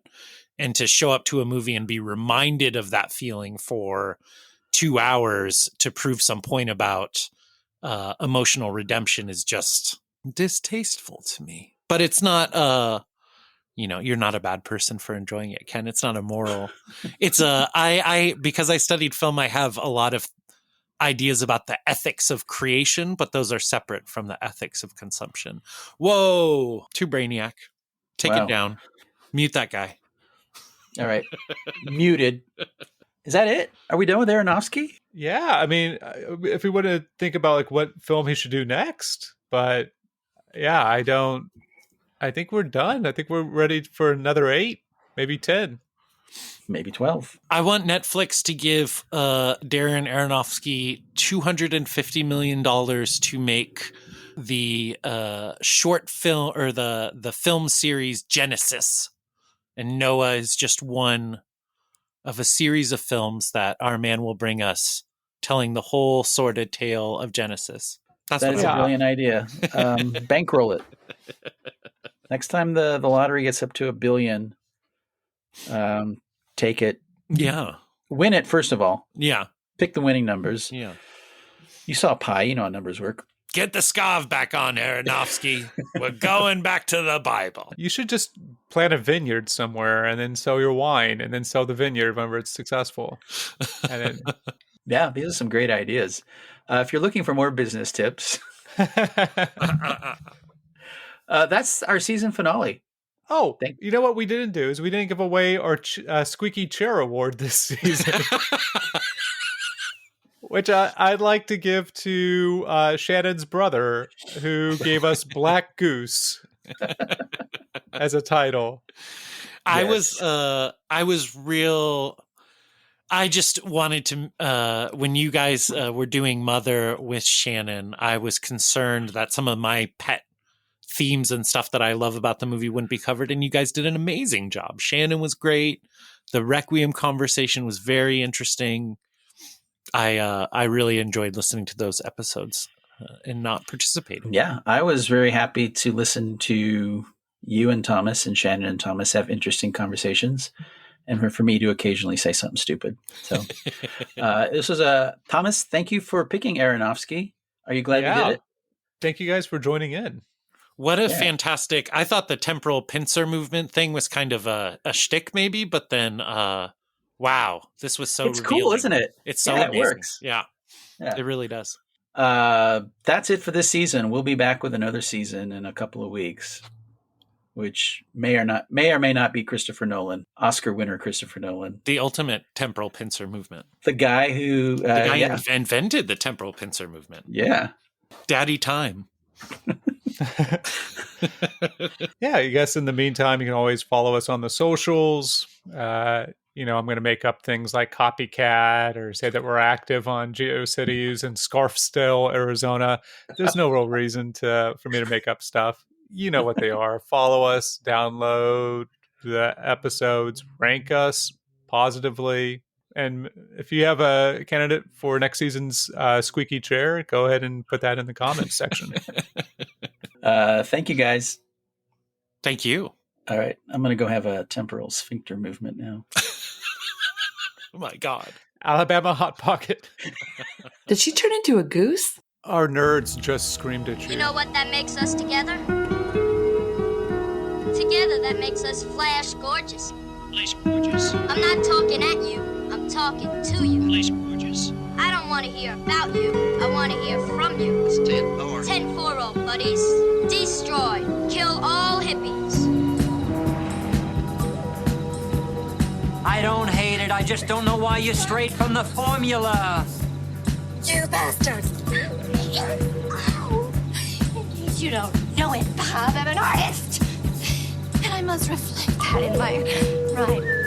And to show up to a movie and be reminded of that feeling for 2 hours to prove some point about emotional redemption is just distasteful to me. But it's not, you're not a bad person for enjoying it, Ken. It's not immoral. It's because I studied film, I have a lot of ideas about the ethics of creation, but those are separate from the ethics of consumption. Whoa, too brainiac. Take it down. Mute that guy. All right. Muted. Is that it? Are we done with Aronofsky? Yeah, I mean, if we want to think about like what film he should do next, but yeah, I think we're done. I think we're ready for another 8, maybe 10. Maybe 12. I want Netflix to give Darren Aronofsky $250 million to make the short film or the film series Genesis. And Noah is just one of a series of films that our man will bring us, telling the whole sordid tale of Genesis. That is a brilliant idea. Bankroll it. Next time the lottery gets up to $1 billion, take it. Yeah. Win it, first of all. Yeah. Pick the winning numbers. Yeah. You saw Pi. You know how numbers work. Get the scarf back on, Aronofsky. We're going back to the Bible. You should just plant a vineyard somewhere and then sell your wine and then sell the vineyard whenever it's successful. And then... Yeah, these are some great ideas. If you're looking for more business tips, that's our season finale. Oh, you know what we didn't do is we didn't give away our Squeaky Chair Award this season. Which I'd like to give to Shannon's brother, who gave us Black Goose as a title. I just wanted to, when you guys were doing Mother with Shannon, I was concerned that some of my pet themes and stuff that I love about the movie wouldn't be covered, and you guys did an amazing job. Shannon was great. The Requiem conversation was very interesting. I really enjoyed listening to those episodes and not participating. Yeah, I was very happy to listen to you and Thomas and Shannon and Thomas have interesting conversations, and for me to occasionally say something stupid. So this was Thomas, thank you for picking Aronofsky. Are you glad you did it? Thank you guys for joining in. What a fantastic... I thought the temporal pincer movement thing was kind of a shtick maybe, but then, wow, this was so revealing. Cool, isn't it? It's so amazing. It works. Yeah, it really does. That's it for this season. We'll be back with another season in a couple of weeks, which may or may not be Christopher Nolan, Oscar winner Christopher Nolan. The ultimate temporal pincer movement. The guy who... invented the temporal pincer movement. Yeah. Daddy time. Yeah, I guess in the meantime, you can always follow us on the socials. I'm going to make up things like copycat or say that we're active on GeoCities and Scarfstill, Arizona. There's no real reason for me to make up stuff. You know what they are. Follow us, download the episodes, rank us positively. And if you have a candidate for next season's Squeaky Chair, go ahead and put that in the comments section. Thank you, guys. Thank you. All right. I'm going to go have a temporal sphincter movement now. Oh, my God. Alabama Hot Pocket. Did she turn into a goose? Our nerds just screamed at you. You know what that makes us together? Together, that makes us Flash Gorgeous. Flash Gorgeous. I'm not talking at you. I'm talking to you. Flash Gorgeous. I don't want to hear about you. I want to hear from you. It's 10-4. 10-4, buddies. Destroy. Kill all hippies. I don't hate it. I just don't know why you strayed from the formula. You bastards! You don't know it, Bob. I'm an artist. And I must reflect that in my writing.